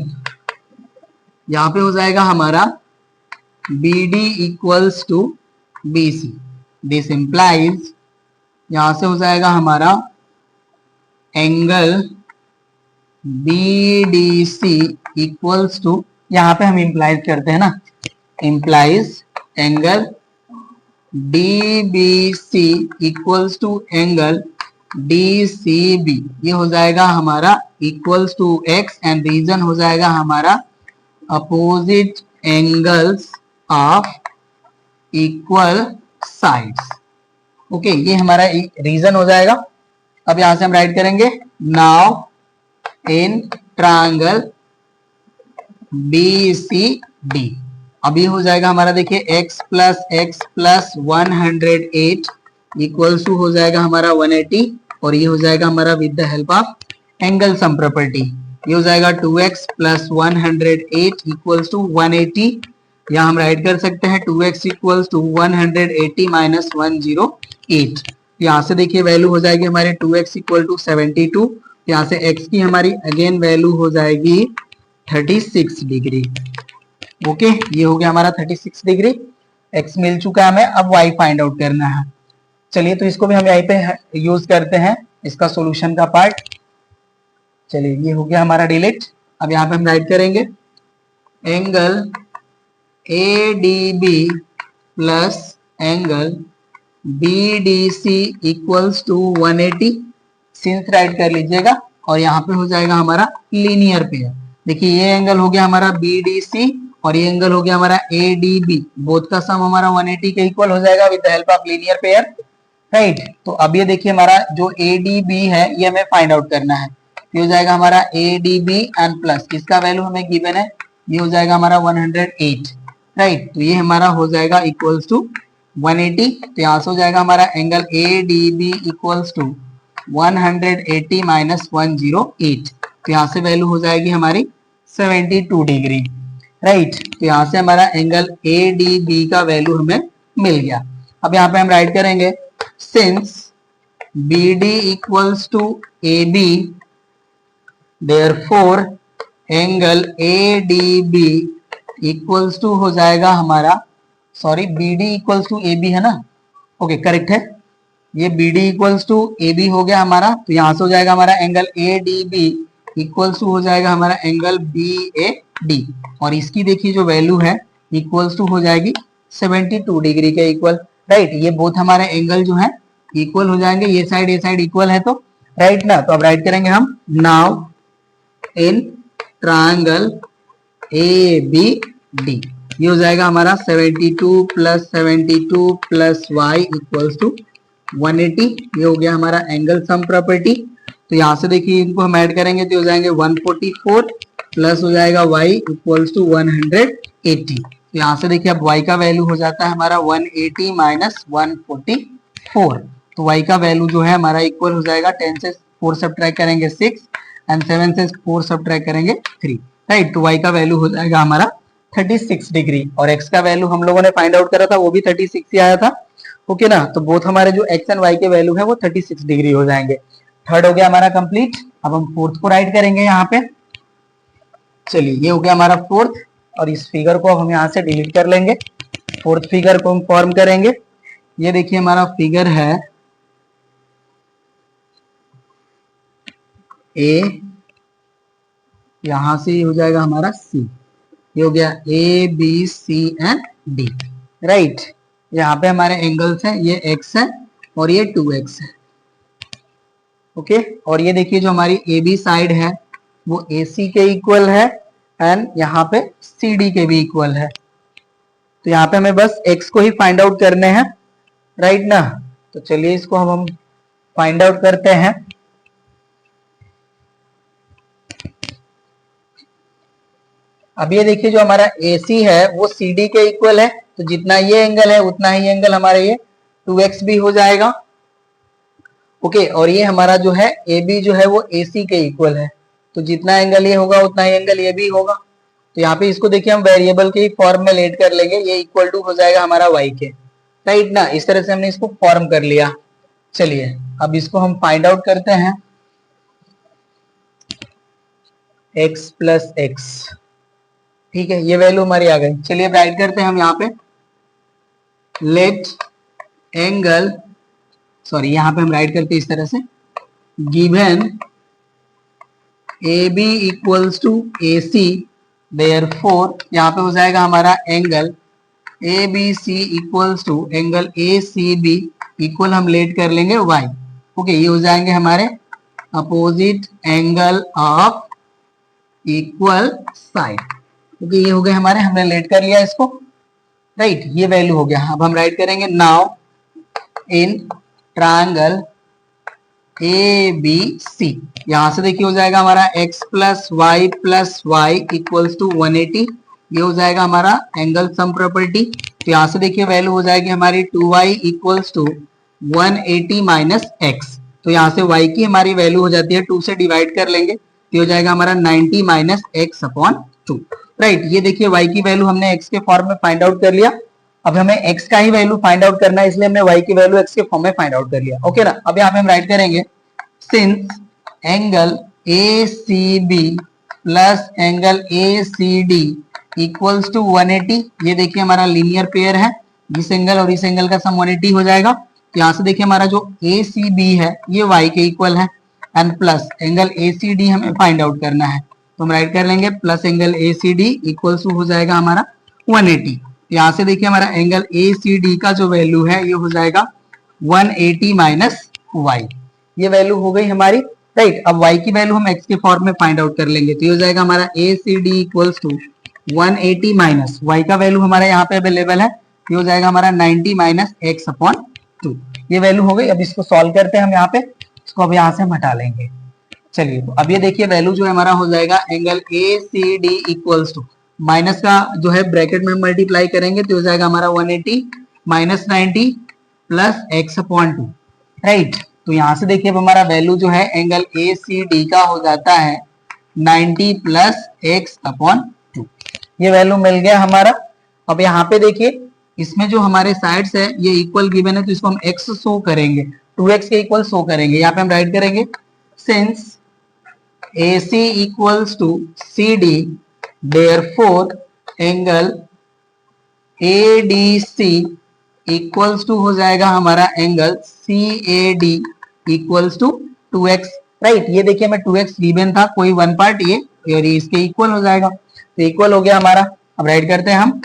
यहाँ पे हो जाएगा हमारा B D equals to B C. This implies यहां से हो जाएगा हमारा angle B D C equals to, यहाँ पे हम इंप्लाइज करते हैं ना, implies angle D B C equals to angle D C B. ये हो जाएगा हमारा equals to x and reason हो जाएगा हमारा opposite angles of equal sides. Okay, ये हमारा रीजन हो जाएगा। अब यहां से हम राइट करेंगे, now in triangle B C D. अब ये हो जाएगा हमारा देखिए x प्लस 108 इक्वल्स टू हो जाएगा हमारा 180 और ये हो जाएगा हमारा with the help of angle sum property. ये हो जाएगा 2x प्लस 108 इक्वल्स टू 180। यहाँ हम राइट कर सकते हैं 2x इक्वल्स टू 180 माइनस 108। यहाँ से देखिए वैल्यू हो जाएगी हमारे 2x इक्वल टू 72। यहाँ से x की हमारी अगेन वैल्यू हो जाएगी 36 डिग्री। ओके, ये हो गया हमारा 36 डिग्री। x मिल चुका है हमें, अब y फाइंड आउट करना है। चलिए तो इसको भी हम यहीं पे यूज करते हैं, इसका सॉल्यूशन का पार्ट। चलिए, ये हो गया हमारा डिलीट। अब यहाँ पे हम राइट करेंगे angle A D B plus angle B D C equals to 180। Since write कर लीजिएगा और यहाँ पे हो जाएगा हमारा लीनियर पेयर। देखिए ये एंगल हो गया हमारा बी डी सी और ये एंगल हो गया हमारा ए डी बी। बोथ का सम हमारा 180 के इक्वल हो जाएगा with the help of linear pair. Right, तो अब ये देखिए हमारा जो ए डी बी है ये हमें फाइंड आउट करना है। ये हो जाएगा हमारा A D B and plus इसका वैल्यू हमें गिवन है, ये हो जाएगा हमारा 108। राइट, तो ये हमारा हो जाएगा इक्वल्स टू 180। तो यहाँ से हो जाएगा हमारा angle A D B equals to 180 minus 108। तो यहाँ से वैल्यू हो जाएगी हमारी 72 डिग्री। राइट, तो यहाँ से हमारा एंगल ए डी बी का वैल्यू हमें मिल गया। अब यहाँ पे हम राइट करेंगे since B D equals to A B therefore angle A D B equals to हो जाएगा हमारा, sorry B D equals to A B है ना, ओके करेक्ट है, ये B D equals to A B हो गया हमारा। तो यहाँ से हो जाएगा हमारा angle A D B equals to हो जाएगा हमारा एंगल बी ए डी और इसकी देखिए जो वैल्यू है इक्वल्स टू हो जाएगी 72 डिग्री के इक्वल, राइट। ये बोथ हमारे एंगल जो है इक्वल हो जाएंगे, ये साइड इक्वल है तो, राइट ना। तो अब राइट करेंगे हम, now in triangle A B D, ये हो जाएगा हमारा 72 plus 72 plus y equals to 180, ये हो गया हमारा एंगल सम प्रॉपर्टी। तो यहाँ से देखिए इनको हम ऐड करेंगे तो हो जाएंगे 144 प्लस हो जाएगा y इक्वल्स टू 180। तो यहाँ से देखिए अब y का वैल्यू हो जाता है हमारा 180 माइनस 144। तो y का वैल्यू जो है हमारा इक्वल हो जाएगा 10 से 4 सब्ट्रैक्ट करेंगे 6 एंड 7 से 4 सब्ट्रैक्ट करेंगे 3, राइट। तो y का वैल्यू हो जाएगा हमारा 36 डिग्री, और x का वैल्यू हम लोगों ने फाइंड आउट करा था वो भी 36 ही आया था, ओके ना। तो बोथ हमारे जो x एंड y के वैल्यू है वो 36 डिग्री हो जाएंगे। थर्ड हो गया हमारा कंप्लीट। अब हम फोर्थ को राइट करेंगे यहाँ पे। चलिए ये हो गया हमारा फोर्थ, और इस फिगर को अब हम यहाँ से डिलीट कर लेंगे। फोर्थ फिगर को हम फॉर्म करेंगे। ये देखिए हमारा फिगर है ए, यहां से हो जाएगा हमारा सी, ये हो गया A B C and D, right. यहाँ पे हमारे एंगल्स हैं, ये x है और ये 2x है, ओके। और ये देखिए जो हमारी ए बी साइड है वो ए सी के इक्वल है एंड यहाँ पे सी डी के भी इक्वल है। तो यहाँ पे हमें बस x को ही फाइंड आउट करने हैं, राइट ना। तो चलिए इसको हम फाइंड आउट करते हैं। अब ये देखिए जो हमारा AC है वो CD के इक्वल है, तो जितना ये एंगल है उतना ही एंगल हमारा ये 2x भी हो जाएगा, ओके। और ये हमारा जो है AB जो है वो AC के इक्वल है, तो जितना एंगल ये होगा उतना ही एंगल ये भी होगा। तो यहाँ पे इसको देखिए हम वेरिएबल के फॉर्म में लेट कर लेंगे, ये इक्वल टू हो जाएगा हमारा y के, राइट ना। इस तरह से हमने इसको फॉर्म कर लिया। चलिए अब इसको हम फाइंड आउट करते हैं, x प्लस एक्स, ठीक है, ये वैल्यू हमारी आ गई। चलिए अब राइट करते हैं हम यहाँ पे, लेट एंगल, सॉरी यहाँ पे हम राइट करते हैं इस तरह से, given A B equals to A C, therefore यहाँ पे हो जाएगा हमारा angle A B C equals to angle A C B equal हम लेट कर लेंगे y, ओके। ये हो जाएंगे हमारे opposite angle of equal side, okay. ये हो गए हमारे, हमने लेट कर लिया इसको, राइट। ये वैल्यू हो गया। अब हम राइट करेंगे, now in triangle A B C, यहां से देखिए हो जाएगा हमारा x plus y equals to 180, ये हो जाएगा हमारा एंगल सम प्रॉपर्टी। तो यहाँ से देखिए वैल्यू हो जाएगी हमारी 2y equals to 180 minus x। तो यहाँ से y की हमारी वैल्यू हो जाती है, 2 से डिवाइड कर लेंगे तो हो जाएगा हमारा 90 माइनस x अपॉन 2, राइट। ये देखिए y की वैल्यू हमने x के फॉर्म में फाइंड आउट कर लिया। अब हमें x का ही वैल्यू फाइंड आउट करना है, इसलिए हमने y की वैल्यू x के फॉर्म में फाइंड आउट कर लिया, ओके ना। अब यहाँ पे हम राइट करेंगे, since angle ACB plus angle ACD equals to 180, ये देखिए हमारा लीनियर पेयर है, इस एंगल और इस एंगल का सम 180 हो जाएगा। तो यहाँ से देखिए हमारा जो ACB है ये y के इक्वल है एंड प्लस एंगल ACD हमें फाइंड आउट करना है, तो हम राइट कर लेंगे plus angle ACD equals to हो जाएगा हमारा 180। यहाँ से देखिए हमारा एंगल ACD का जो वैल्यू है ये हो जाएगा 180 माइनस y, ये वैल्यू हो गई हमारी, राइट। अब y की वैल्यू हम x के फॉर्म में फाइंड आउट कर लेंगे, तो ये हो जाएगा हमारा ACD equals to 180 minus y का वैल्यू हमारा यहाँ पे अवेलेबल है, ये हो जाएगा हमारा 90 माइनस x अपॉन 2, ये वैल्यू हो गई। अब इसको सॉल्व करते हैं हम यहाँ पे, इसको अब यहाँ से हम हटा लेंगे। चलिए तो अब ये देखिए वैल्यू जो है हमारा हो जाएगा angle ACD equals to, minus का जो है ब्रैकेट में मल्टीप्लाई करेंगे तो हो जाएगा हमारा 180 minus 90 plus x upon 2, right. तो यहाँ से देखिए अब हमारा वैल्यू जो है एंगल ACD का हो जाता है 90 प्लस x अपॉन 2, ये वैल्यू मिल गया हमारा। अब यहाँ पे देखिए इसमें जो हमारे साइड्स है ये इक्वल गिवन है, तो इसको हम x शो करेंगे, 2x के इक्वल शो करेंगे। यहाँ पे हम राइट करेंगे, since AC equals to CD therefore angle ADC equals to हो जाएगा हमारा angle CAD equals to 2x, right. ये देखिए हमें 2x गिवन था, कोई वन पार्ट ये और ये इसके इक्वल हो जाएगा, तो इक्वल हो गया हमारा। अब राइट करते हैं हम,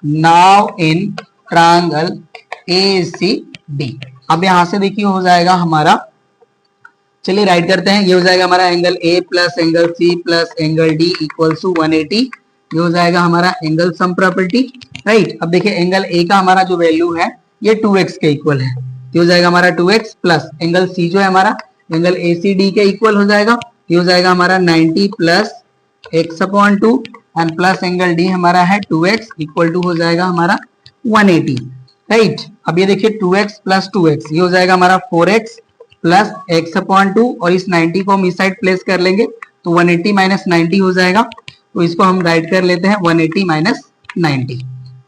नाउ इन ट्रायंगल ACD। अब यहां से देखिए हो जाएगा हमारा, चलिए राइट करते हैं, ये हो जाएगा हमारा angle A plus angle C plus angle D equals to 180। ये हो जाएगा हमारा एंगल सम प्रॉपर्टी, राइट। अब देखिए एंगल A का हमारा जो वैल्यू है ये 2x के इक्वल है, ये हो जाएगा हमारा 2x प्लस एंगल C जो है हमारा एंगल ACD के इक्वल हो जाएगा, ये हो जाएगा हमारा 90 plus x/2 and plus angle D हमारा है 2x इक्वल टू हो जाएगा हमारा 180, राइट। अब ये देखिए 2x प्लस 2x ये हो जाएगा हमारा 4x प्लस x/2 और इस 90 को हम इस साइड प्लेस कर लेंगे तो 180 माइनस 90 हो जाएगा, तो इसको हम राइट कर लेते हैं 180 माइनस 90।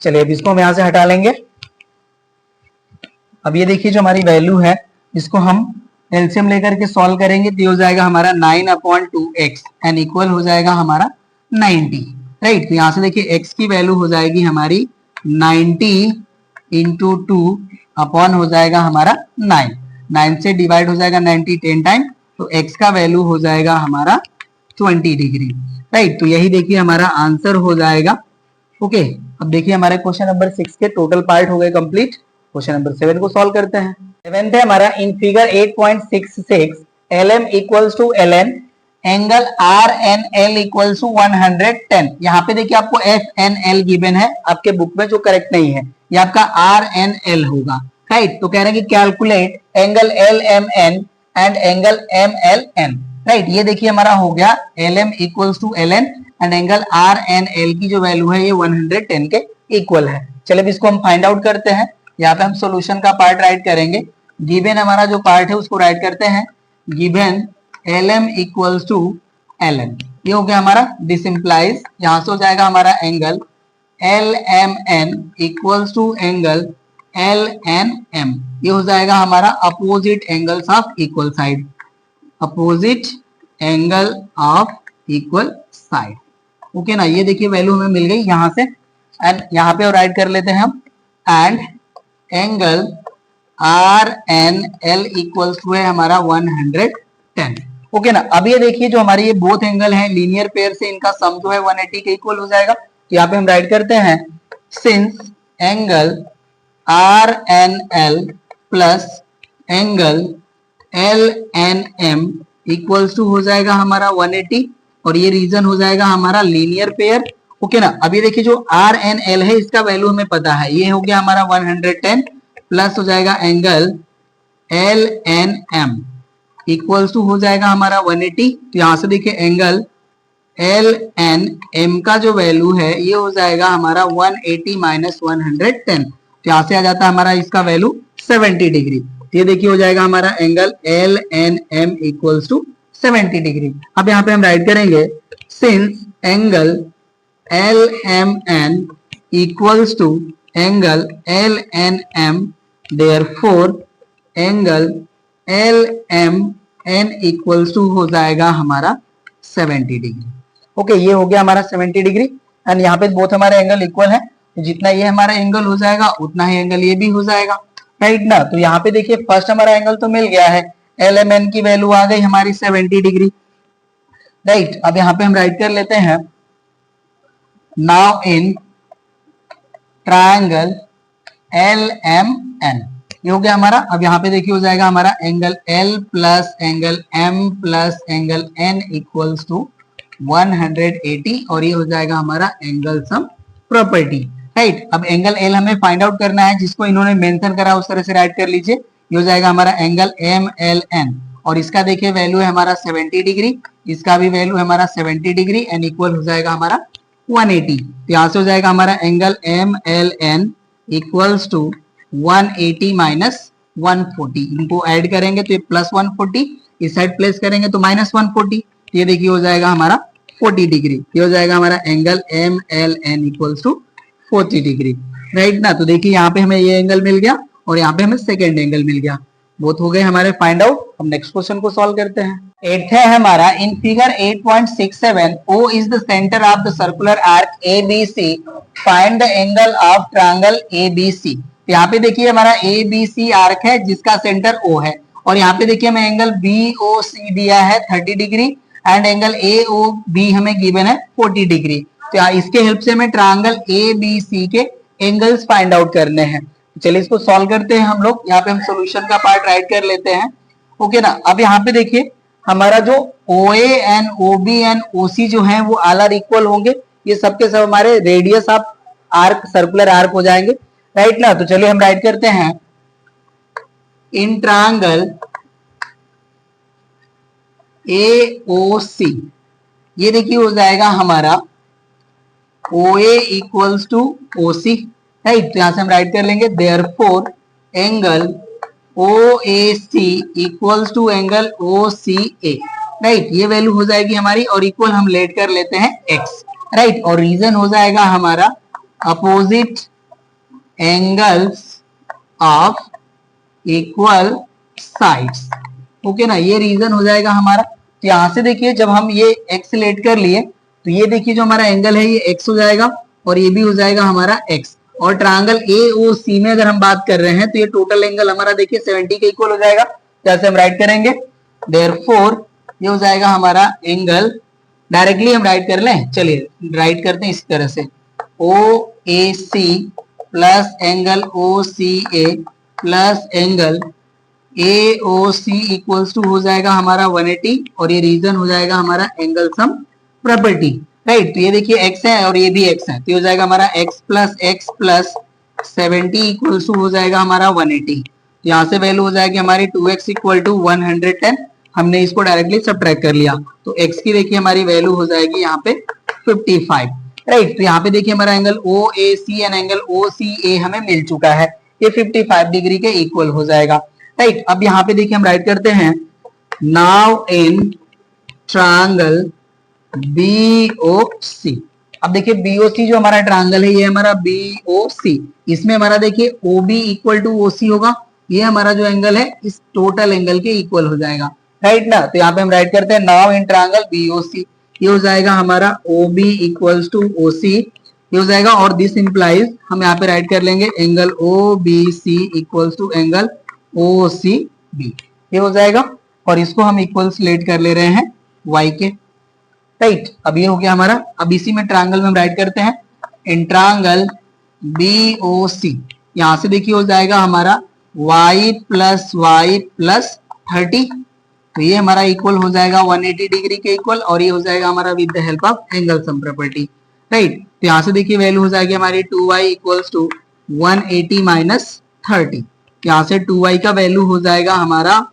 चलिए अब इसको हम यहां से हटा लेंगे। अब ये देखिए जो हमारी वैल्यू है इसको हम एलसीएम लेकर के सॉल्व करेंगे तो ये हो जाएगा हमारा 9/2x एंड इक्वल हो जाएगा हमारा 90, राइट। तो यहां से देखिए x की वैल्यू हो जाएगी हमारी 90 इंटू 2 अपॉन हो जाएगा हमारा 9 से डिवाइड हो जाएगा 90 10 टाइम, तो x का वैल्यू हो जाएगा हमारा 20 डिग्री, राइट। तो यही देखिए हमारा आंसर हो जाएगा, ओके। अब देखिए हमारे क्वेश्चन नंबर 6 के टोटल पार्ट हो गए कंप्लीट। क्वेश्चन नंबर 7 को सॉल्व करते हैं। 7th है हमारा, in figure 8.66 LM equals to LN angle RNL equals to 110। यहाँ पे देखिए आपको FNL गिवन है आपके बुक में, जो करेक्ट नहीं है ये आपका RNL होगा, राइट। तो कह रहे हैं कि calculate angle LMN and angle MLN, right. ये देखिए हमारा हो गया LM equals to LN and angle RNL की जो वैल्यू है ये 110 के इक्वल है। चलिए अब इसको हम फाइंड आउट करते हैं। यहाँ पे हम सॉल्यूशन का पार्ट राइट करेंगे, गिवन हमारा जो पार्ट है उसको राइट करते हैं, given LM equals to LN, ये हो गया हमारा। दिस इंप्लाइज यहां से हो जाएगा हमारा angle LMN equals to angle LNM, ये हो जाएगा हमारा opposite angles of equal side, opposite angle of equal side, okay ना। ये देखिए वैल्यू हमें मिल गई यहां से, एंड यहाँ पे राइट कर लेते हैं हम, and angle RNL equals to है हमारा 110, ओके ना। अब ये देखिए जो हमारे ये बोथ एंगल हैं लीनियर पेयर से इनका सम जो है 180 के इक्वल हो जाएगा। तो यहाँ पे हम राइट करते हैं, since angle RNL plus angle LNM equals to हो जाएगा हमारा 180 और ये रीजन हो जाएगा हमारा लीनियर पेयर, ओके ना। अब ये देखिए जो RNL है इसका वैल्यू हमें पता है, ये हो गया हमारा 110 प्लस हो जाएगा एंगल LNM इक्वल्स टू हो जाएगा हमारा 180। तो यहां से देखिए एंगल LNM का जो वैल्यू है ये हो जाएगा हमारा 180 माइनस 110, तो यहां से आ जाता है हमारा इसका वैल्यू 70 डिग्री। तो ये देखिए हो जाएगा हमारा angle LNM equals to 70 degree. अब यहाँ पे हम राइट करेंगे, since angle LMN equals to angle LNM, therefore angle LMN equals to हो जाएगा हमारा 70 डिग्री, ओके। ये हो गया हमारा 70 डिग्री एंड यहाँ पे बोथ हमारे एंगल इक्वल है, तो जितना ये हमारा एंगल हो जाएगा उतना ही एंगल ये भी हो जाएगा, राइट ना। तो यहाँ पे देखिए फर्स्ट हमारा एंगल तो मिल गया है, LMN की वैल्यू आ गई हमारी 70 डिग्री, राइट। अब यहाँ पे हम राइट कर लेते हैं, नाउ इन ट्रायंगल LMN, ये हो गया हमारा। अब यहाँ पे देखिए हो जाएगा हमारा angle L plus angle M plus angle N equals to 180 और ये हो जाएगा हमारा एंगल सम प्रॉपर्टी, राइट। अब एंगल L हमें फाइंड आउट करना है, जिसको इन्होंने मेंशन करा उस तरह से राइट कर लीजिए। ये हो जाएगा हमारा एंगल MLN और इसका देखिए वैल्यू है हमारा 70 डिग्री, इसका भी वैल्यू है हमारा 70 डिग्री एंड इक्वल हो जाएगा हमारा 180। तो यहाँ से हो जाएगा हमारा angle MLN equals to 180 minus 140, इनको ऐड करेंगे तो ये प्लस 140, इस साइड प्लेस करेंगे तो माइनस 140, तो ये देखिए हो जाएगा हमारा 40 डिग्री। ये हो जाएगा हमारा angle MLN equals to 40 degree, right ना। तो देखिए यहाँ पे हमें ये एंगल मिल गया और यहाँ पे हमें सेकेंड एंगल मिल गया, बोथ हो गए हमारे फाइंड आउट। हम नेक्स्ट क्वेश्चन को सॉल्व करते हैं। 8th है हमारा, in figure 8.67 O is the center of the circular arc ABC, find the angle of triangle ABC। यहाँ पे देखिए हमारा ABC आर्क है जिसका सेंटर O है और यहाँ पे देखिए हमें एंगल BOC दिया है 30 डिग्री एंड एंगल AOB हमें गिवन है 40 डिग्री। तो इसके हेल्प से हमें ट्रायंगल ABC के एंगल्स फाइंड आउट करने हैं। चलिए इसको सॉल्व करते हैं हम लोग। यहाँ पे हम सॉल्यूशन का पार्ट राइट कर लेते हैं। ओके ना, अब यहाँ पे देखिए हमारा जो OA and OB and OC जो है वो आर इक्वल होंगे। ये सबके सब हमारे radius of arc, circular arc हो जाएंगे, राइट ना। तो चलिए हम राइट करते हैं इन ट्रायंगल AOC, ये देखिए हो जाएगा हमारा OA equals to OC, right. तो यहां से हम राइट कर लेंगे therefore angle OAC equals to angle OCA, right. ये वैल्यू हो जाएगी हमारी और इक्वल हम लेट कर लेते हैं x, राइट। और रीजन हो जाएगा हमारा opposite angles of equal sides. Okay ना, ये रीजन हो जाएगा हमारा। तो यहां से देखिए जब हम ये x लेट कर लिए तो ये देखिए जो हमारा एंगल है ये x हो जाएगा और ये भी हो जाएगा हमारा x। और ट्रायंगल AOC में अगर हम बात कर रहे हैं तो ये टोटल एंगल हमारा देखिए 70 के इक्वल हो जाएगा। जैसे हम राइट करेंगे देयरफॉर ये हो जाएगा हमारा एंगल, डायरेक्टली हम राइट कर लें, चलिए राइट करते हैं इस तरह से, OAC plus angle OCA plus angle AOC equals to हो जाएगा हमारा 180 और ये रीजन हो जाएगा हमारा एंगल सम प्रॉपर्टी, राइट। तो ये देखिए x है और ये भी x है, तो ये हो जाएगा हमारा x प्लस 70 इक्वल्स टू हो जाएगा हमारा 180। तो यहाँ से वैल्यू हो जाएगी हमारी 2x इक्वल टू 110। हमने इसको डायरेक्टली सब्ट्रैक्ट कर लिया तो x की देखिए हमारी वैल्यू हो जाएगी यहाँ पे 55, राइट। तो यहाँ पे देखिए हमारा angle OAC and angle OCA हमें मिल चुका है, ये 55 डिग्री के इक्वल हो जाएगा, राइट। अब यहाँ पे देखिए हम राइट करते हैं नाउ इन ट्रायंगल BOC। अब देखिए BOC जो हमारा ट्रायंगल है ये हमारा BOC, इसमें हमारा देखिए OB इक्वल टू OC होगा, ये हमारा जो एंगल है इस टोटल एंगल के इक्वल हो जाएगा, राइट ना। तो यहाँ पे हम राइट करते हैं नाउ इन ट्रायंगल BOC, ये हो जाएगा हमारा OB इक्वल्स टू OC, ये हो जाएगा। और दिस इंप्लाइज हम यहाँ पे राइट कर लेंगे angle OBC equals to angle OCB, ये हो जाएगा। और इसको हम इक्वल्स लेट कर ले रहे हैं y के, राइट। अब ये हो गया हमारा। अब इसी में ट्रायंगल में हम राइट करते हैं इन ट्रायंगल BOC, यहां से देखिए हो जाएगा हमारा y प्लस 30, तो ये हमारा इक्वल हो जाएगा 180 डिग्री के इक्वल और ये हो जाएगा हमारा with the help of angle sum property, right. तो यहाँ से देखिए वैल्यू हो जाएगी हमारी 2y इक्वल्स टू 180 माइनस 30, यहाँ से 2y का वैल्यू हो जाएगा हमारा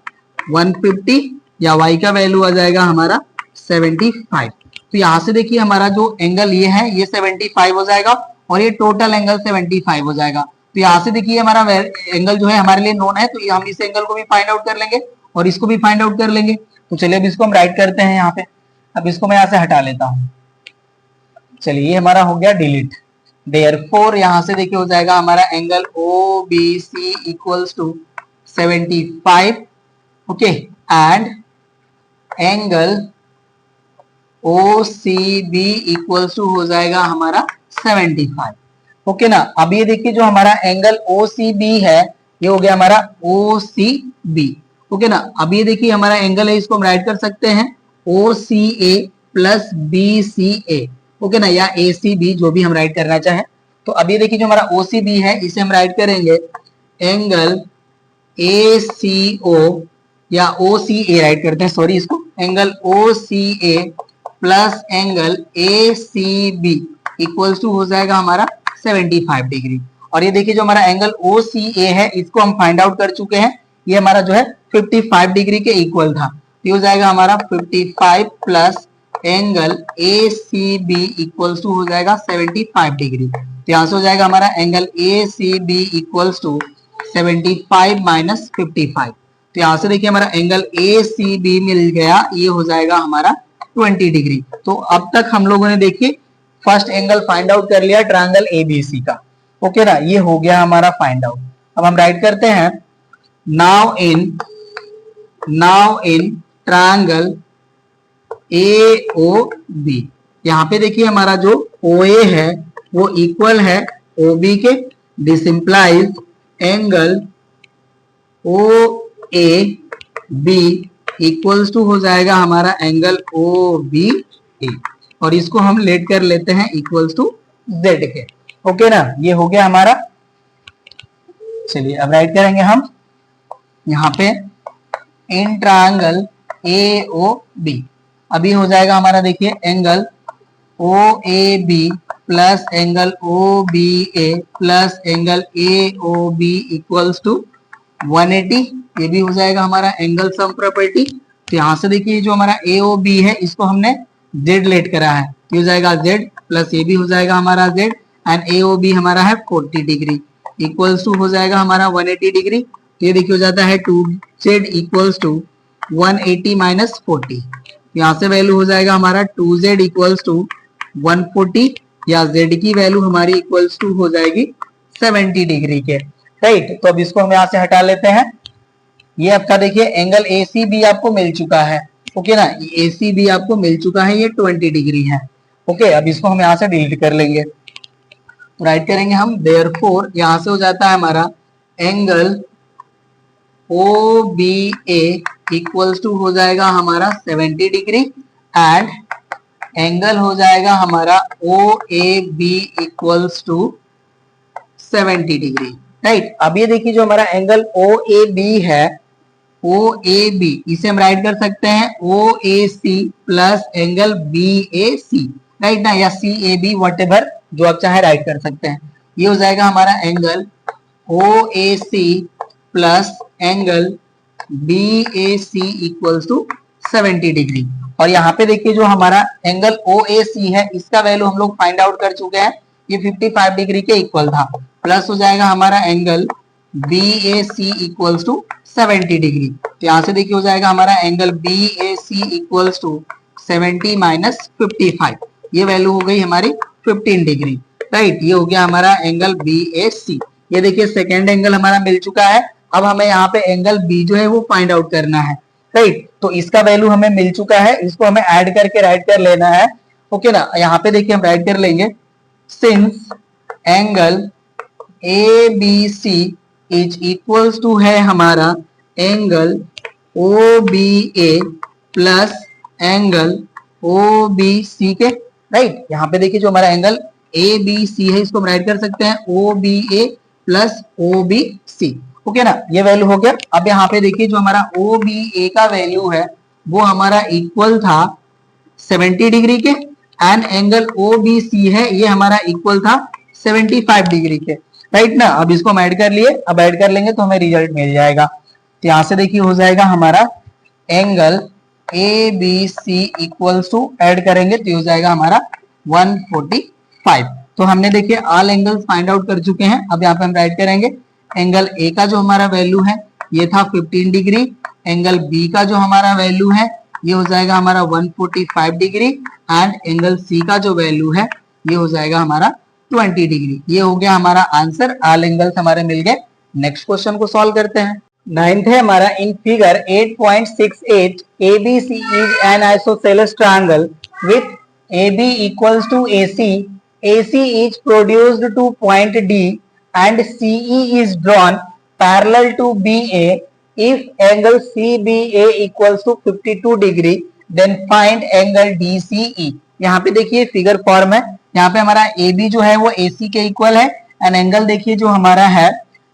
150 या y का वैल्यू आ जाएगा हमारा 75। तो यहाँ से देखिए हमारा जो एंगल ये है ये 75 हो जाएगा और ये टोटल एंगल 75 हो जाएगा। तो यहाँ से देखिए हमारा एंगल जो है हमारे लिए नोन है, तो हम इस एंगल को भी फाइंड आउट कर लेंगे और इसको भी फाइंड आउट कर लेंगे। तो चलिए अब इसको हम राइट करते हैं यहाँ पे। अब इसको मैं यहाँ से हटा लेता हूँ, चलिए ये हमारा हो गया डिलीट। देयरफॉर यहाँ से देखिए हो जाएगा हमारा angle OBC equals to 75, okay, and angle OCB equals to हो जाएगा हमारा 75, ओके ना। अब ये देखिए जो हमारा एंगल OCB है ये हो गया हमारा OCB, ओके ना। अब ये देखिए हमारा एंगल है, इसको हम राइट कर सकते हैं OCA प्लस BCA, ओके ना, या ACB जो भी हम राइट करना चाहें। तो अब ये देखिए जो हमारा OCB है इसे हम राइट करेंगे एंगल ACO या OCA राइट करते हैं, सॉरी, इसको angle OCA plus angle ACB equals to हो जाएगा हमारा 75 डिग्री। और ये देखिए जो हमारा एंगल OCA है इसको हम फाइंड आउट कर चुके हैं, ये हमारा जो है 55 डिग्री के इक्वल था। ये हो जाएगा हमारा 55 plus angle ACB equals to हो जाएगा 75 डिग्री। तो यहाँ से हो जाएगा हमारा angle ACB equals to 75 minus 55। तो यहाँ से देखिए हमारा एंगल ACB मिल गया, ये हो जाएगा हमारा 20 डिग्री। तो अब तक हम लोगों ने देखिए फर्स्ट एंगल फाइंड आउट कर लिया ट्रायंगल ABC का, ओके ना, ये हो गया हमारा फाइंड आउट। अब हम राइट करते हैं नाउ इन ट्रायंगल AOB, यहाँ पे देखिए हमारा जो OA है वो इक्वल है OB के, this implies angle OAB equals to हो जाएगा हमारा एंगल OBA और इसको हम लेट कर लेते हैं इक्वल्स टू Z के। ओके ना, ये हो गया हमारा। चलिए अब राइट करेंगे हम यहाँ पे इन ट्रायंगल ए ओ बी। अभी हो जाएगा हमारा, देखिए angle O A B plus angle O B A plus angle A O B equals to 180। ये भी हो जाएगा हमारा एंगल सम प्रॉपर्टी। तो यहाँ से देखिए जो हमारा ए ओ बी है इसको हमने जेड लेट करा है, ये हो जाएगा जेड प्लस ये भी हो जाएगा हमारा Z and A O B हमारा है 40 डिग्री इक्वल्स टू हो जाएगा हमारा 180 डिग्री। तो ये देखिए हो जाता है 2z इक्वल्स टू 180 माइनस 40। यहाँ से वैल्यू हो जाएगा हमारा 2z इक्वल्स टू 140 या z की वैल्यू हमारी इक्वल्स टू हो जाएगी 70 डिग्री के, राइट। तो अब इसको हम यहाँ से हटा लेते हैं। ये आपका देखिए एंगल ए सी बी आपको मिल चुका है, ओके ना, ए सी बी आपको मिल चुका है, ये 20 डिग्री है। ओके, अब इसको हम यहाँ से डिलीट कर लेंगे, राइट करेंगे हम देयरफॉर यहाँ से हो जाता है हमारा angle O B A equals to हो जाएगा हमारा 70 डिग्री एंड एंगल हो जाएगा हमारा O A B equals to 70 degree, right. अब ये देखिए जो हमारा एंगल ओ ए बी है, ओ ए बी इसे हम राइट कर सकते हैं ओ A C plus angle B A C, right ना, या सी ए बी वॉटेवर जो आप चाहे राइट कर सकते हैं। ये हो जाएगा हमारा angle O A C plus angle B A C equals to 70 degree. और यहाँ पे देखिए जो हमारा एंगल ओ ए सी है इसका वैल्यू हम लोग फाइंड आउट कर चुके हैं, ये 55 डिग्री के इक्वल था। प्लस हो जाएगा हमारा angle B A C equals to 70 degree. तो यहाँ से देखिए हो जाएगा हमारा angle B A C equals to 70 minus 55, ये वैल्यू हो गई हमारी 15 डिग्री, राइट। ये हो गया हमारा एंगल बी ए सी। ये देखिए सेकेंड एंगल हमारा मिल चुका है। अब हमें यहाँ पे एंगल बी जो है वो फाइंड आउट करना है, राइट। तो इसका वैल्यू हमें मिल चुका है, इसको हमें ऐड करके राइट कर लेना है, ओके ना। यहाँ पे देखिए हम राइट कर लेंगे since angle A B C is equals to है हमारा angle O B A plus angle O B C के, राइट। यहाँ पे देखिए जो हमारा एंगल ए बी सी है इसको हम राइट कर सकते हैं O B A plus O B C, okay ना, ये वैल्यू हो गया। अब यहाँ पे देखिए जो हमारा ओ बी ए का वैल्यू है वो हमारा इक्वल था 70 डिग्री के and angle O B C है ये हमारा इक्वल था 75 डिग्री के, राइट ना। अब इसको हम ऐड कर लिए, अब ऐड कर लेंगे तो हमें रिजल्ट मिल जाएगा। तो यहाँ से देखिए हो जाएगा हमारा angle A B C equals to add करेंगे तो हो जाएगा हमारा 145। तो हमने देखिए ऑल एंगल्स फाइंड आउट कर चुके हैं। अब यहाँ पे हम राइट करेंगे एंगल ए का जो हमारा वैल्यू है ये था 15 डिग्री, एंगल बी का जो हमारा वैल्यू है ये हो जाएगा हमारा 145 डिग्री एंड एंगल सी का जो वैल्यू है ये हो जाएगा हमारा 20 डिग्री। ये हो गया हमारा आंसर, ऑल एंगल्स हमारे मिल गए। नेक्स्ट क्वेश्चन को सॉल्व करते हैं। नाइन्थ है हमारा in figure 8.68 ABC is an isosceles triangle with AB equals to AC. AC is produced to point D and CE is drawn parallel to BA. If angle CBA equals to 52 degree, then find angle DCE. यहाँ पे देखिए figure form है, यहाँ पे हमारा AB जो है वो AC के इक्वल है एंड एंगल देखिए जो हमारा है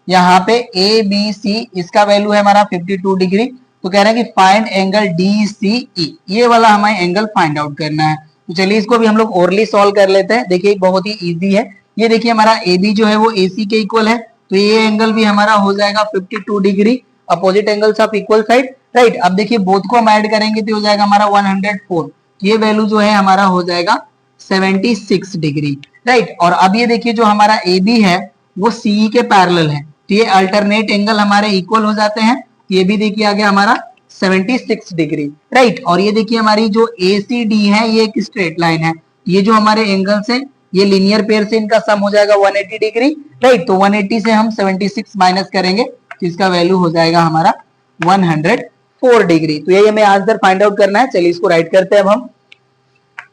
यहाँ पे ABC इसका वैल्यू है हमारा 52 डिग्री। तो कह रहे हैं कि फाइंड एंगल DCE, ये वाला हमें एंगल फाइंड आउट करना है। तो चलिए इसको भी हम लोग ओरली सॉल्व कर लेते हैं। देखिए बहुत ही इजी है। ये देखिए हमारा AB जो है वो AC के इक्वल है, तो ये एंगल भी हमारा हो जाएगा 52 degree, opposite angles of equal side, right. अब देखिए बोथ को हम ऐड करेंगे तो हो जाएगा हमारा 104, ये वैल्यू जो है हमारा हो जाएगा 76 डिग्री, राइट। और अब ये देखिए जो हमारा AB है वो CE के पैरेलल है, तो ये अल्टरनेट एंगल हमारे इक्वल हो जाते हैं। ये भी देखिए आ गया हमारा 76 डिग्री, राइट। और ये देखिए हमारी जो ACD है ये एक स्ट्रेट लाइन है, ये जो हमारे एंगल्स हैं ये लीनियर पेयर से इनका सम हो जाएगा 180 डिग्री, राइट। तो 180 से हम 76 माइनस करेंगे तो इसका वैल्यू हो जाएगा हमारा 104 डिग्री। तो ये हमें आंसर फाइंड आउट करना है। चलिए इसको राइट करते हैं। अब हम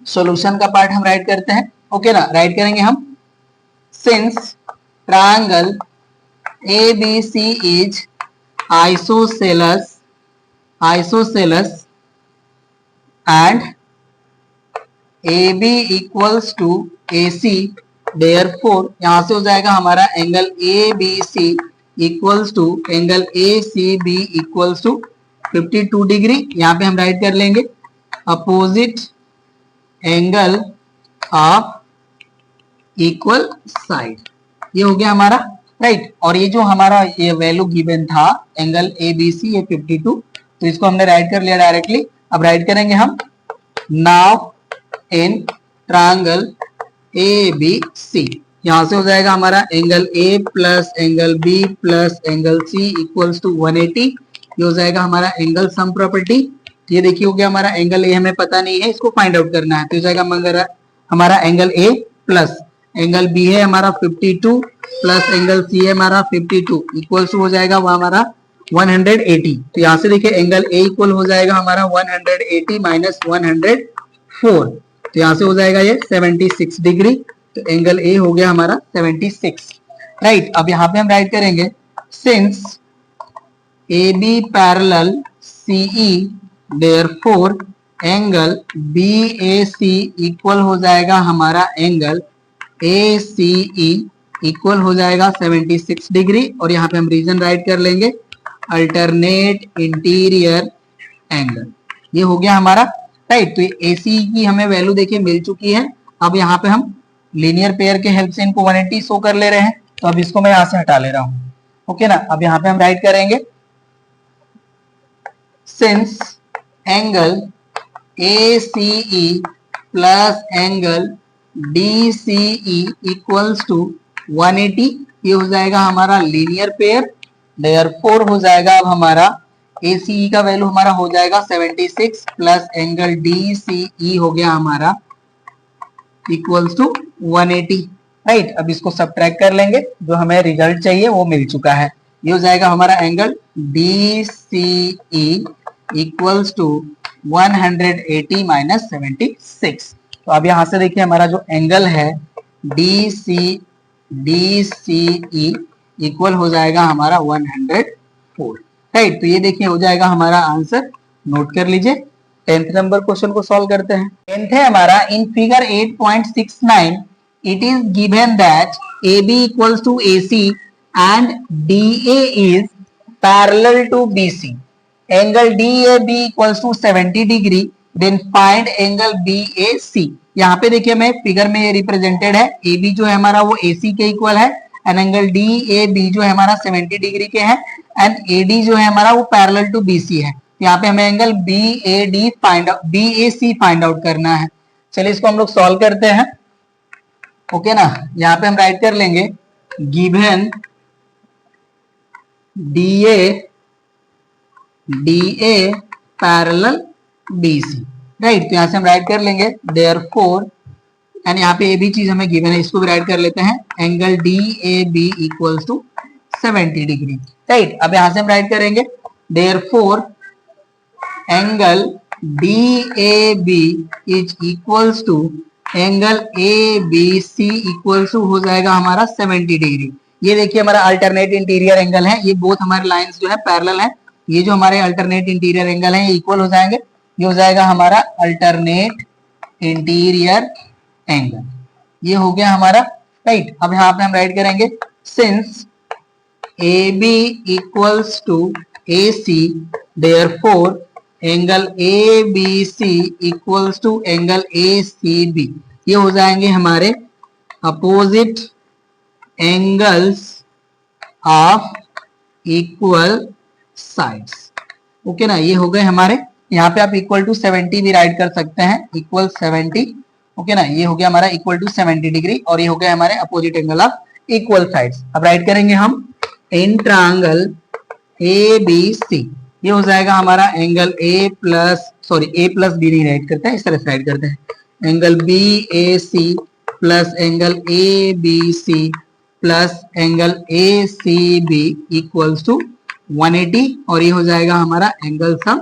सॉल्यूशन का पार्ट हम राइट करते हैं, ओके ना। राइट करेंगे हम since triangle ABC is isosceles and AB equals to AC, therefore यहाँ से हो जाएगा हमारा angle A B C equals to angle A C B equals to 52 degree. यहाँ पे हम राइट कर लेंगे opposite angle of equal side. ये हो गया हमारा राइट। और ये जो हमारा ये वैल्यू गिवन था एंगल ए बी सी ये 52, तो इसको हमने राइट कर लिया डायरेक्टली। अब राइट करेंगे हम now in triangle A B C. यहां से हो जाएगा हमारा angle A plus angle B plus angle C equals to 180। ये हो जाएगा हमारा एंगल सम प्रॉपर्टी। ये देखिए हो गया हमारा एंगल ए हमें पता नहीं है, इसको फाइंड आउट करना है। तो हो जाएगा हमारा angle A plus angle B है हमारा 52 प्लस एंगल सी है हमारा 52 इक्वल्स टू हो जाएगा वो हमारा 180। तो यहाँ से देखिए एंगल ए इक्वल हो जाएगा हमारा 180 माइनस 104। तो यहाँ से हो जाएगा ये 76 डिग्री। तो एंगल ए हो गया हमारा 76 राइट। अब यहाँ पे हम राइट करेंगे since A B parallel C E therefore angle B A C equal हो जाएगा हमारा angle A C E equal हो जाएगा 76 डिग्री। और यहाँ पे हम रीजन राइट कर लेंगे अल्टरनेट इंटीरियर एंगल। ये हो गया हमारा राइट। तो ए सी की हमें वैल्यू देखिए मिल चुकी है। अब यहाँ पे हम लीनियर पेयर के हेल्प से इनको 180 शो कर ले रहे हैं। तो अब इसको मैं यहाँ से हटा ले रहा हूँ, ओके ना। अब यहाँ पे हम राइट करेंगे since angle A C E plus angle D C E equals to 180। ये हो जाएगा हमारा लीनियर पेयर। देयरफॉर हो जाएगा अब हमारा ए सी ई का वैल्यू हमारा हो जाएगा 76 प्लस एंगल डी सी ई हो गया हमारा इक्वल्स टू 180 राइट। अब इसको सब्ट्रैक्ट कर लेंगे, जो हमें रिजल्ट चाहिए वो मिल चुका है। ये हो जाएगा हमारा angle D C E equals to 180 minus 76। तो अब यहाँ से देखिए हमारा जो एंगल है डी सी ई इक्वल हो जाएगा हमारा 104 राइट। तो ये देखिए हो जाएगा हमारा आंसर। नोट कर लीजिए। 10th नंबर क्वेश्चन को सॉल्व करते हैं। 10th है हमारा in figure 8.69 it is given that A B equals to A C and D A is parallel to B C. Angle D A B equals to 70 degree. Then find angle B A C. यहाँ पे देखिए हमें figure में ये represented है ए B जो है हमारा वो ए सी के इक्वल है and angle D A B जो है हमारा 70 डिग्री के है एंड ए डी जो है हमारा वो पैरेलल टू बी सी है। यहाँ पे हमें angle B A C find out करना है। चलिए इसको हम लोग सॉल्व करते हैं, ओके ना। यहाँ पे हम राइट कर लेंगे given D A parallel B C right. तो यहाँ से हम राइट कर लेंगे देयरफॉर एंड यहाँ पे ए बी चीज हमें गिवन है, इसको भी राइट कर लेते हैं angle D A B equals to 70 degree right. अब यहाँ से हम राइट करेंगे therefore angle D A B is equals to angle A B C equals to हो जाएगा हमारा 70 डिग्री। ये देखिए हमारा अल्टरनेट इंटीरियर एंगल है। ये बोथ हमारे लाइंस जो है पैरेलल है। ये जो हमारे अल्टरनेट इंटीरियर एंगल है ये इक्वल हो जाएंगे। ये हो जाएगा हमारा अल्टरनेट इंटीरियर एंगल। ये हो गया हमारा राइट। अब यहाँ पे हम राइट करेंगे since A B equals to A C therefore angle A B C equals to angle A C B. ये हो जाएंगे हमारे opposite angles of equal sides, okay ना। ये हो गए हमारे। यहाँ पे आप इक्वल टू 70 भी राइट कर सकते हैं, इक्वल 70, ओके ना। ये हो गया हमारा इक्वल टू 70 डिग्री और ये हो गया हमारे opposite angle of equal sides. अब राइट करेंगे हम इन ट्रायंगल ए बी सी। ये हो जाएगा हमारा एंगल ए प्लस बी नहीं राइट करते हैं, इस तरह से राइट करते हैं angle B A C plus angle A B C plus angle A C B equals to 180 और ये हो जाएगा हमारा एंगल सम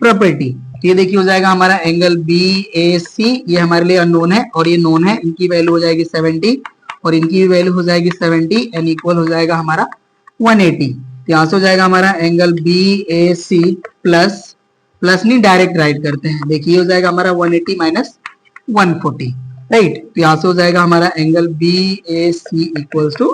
प्रॉपर्टी। ये देखिए हो जाएगा हमारा एंगल बी ए सी, ये हमारे लिए अननोन है और ये नोन है। इनकी वैल्यू हो जाएगी 70 और इनकी वैल्यू हो जाएगी 70 एंड इक्वल हो जाएगा हमारा 180। यहाँ से हो जाएगा हमारा angle B A C plus नहीं डायरेक्ट राइट करते हैं। देखिए हो जाएगा हमारा 180 माइनस 140 राइट। तो यहाँ से हो जाएगा हमारा angle BAC equals to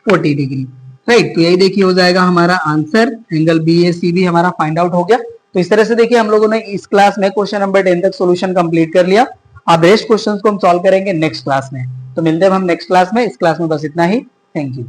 40 degree, right. तो यही देखिए हो जाएगा हमारा आंसर, एंगल BAC भी हमारा फाइंड आउट हो गया। तो इस तरह से देखिए हम लोगों ने इस क्लास में क्वेश्चन नंबर 10 तक सॉल्यूशन कंप्लीट कर लिया। अब रेस्ट क्वेश्चंस को हम सॉल्व करेंगे नेक्स्ट क्लास में। तो मिलते हैं हम नेक्स्ट क्लास में। इस क्लास में बस इतना ही। Thank you.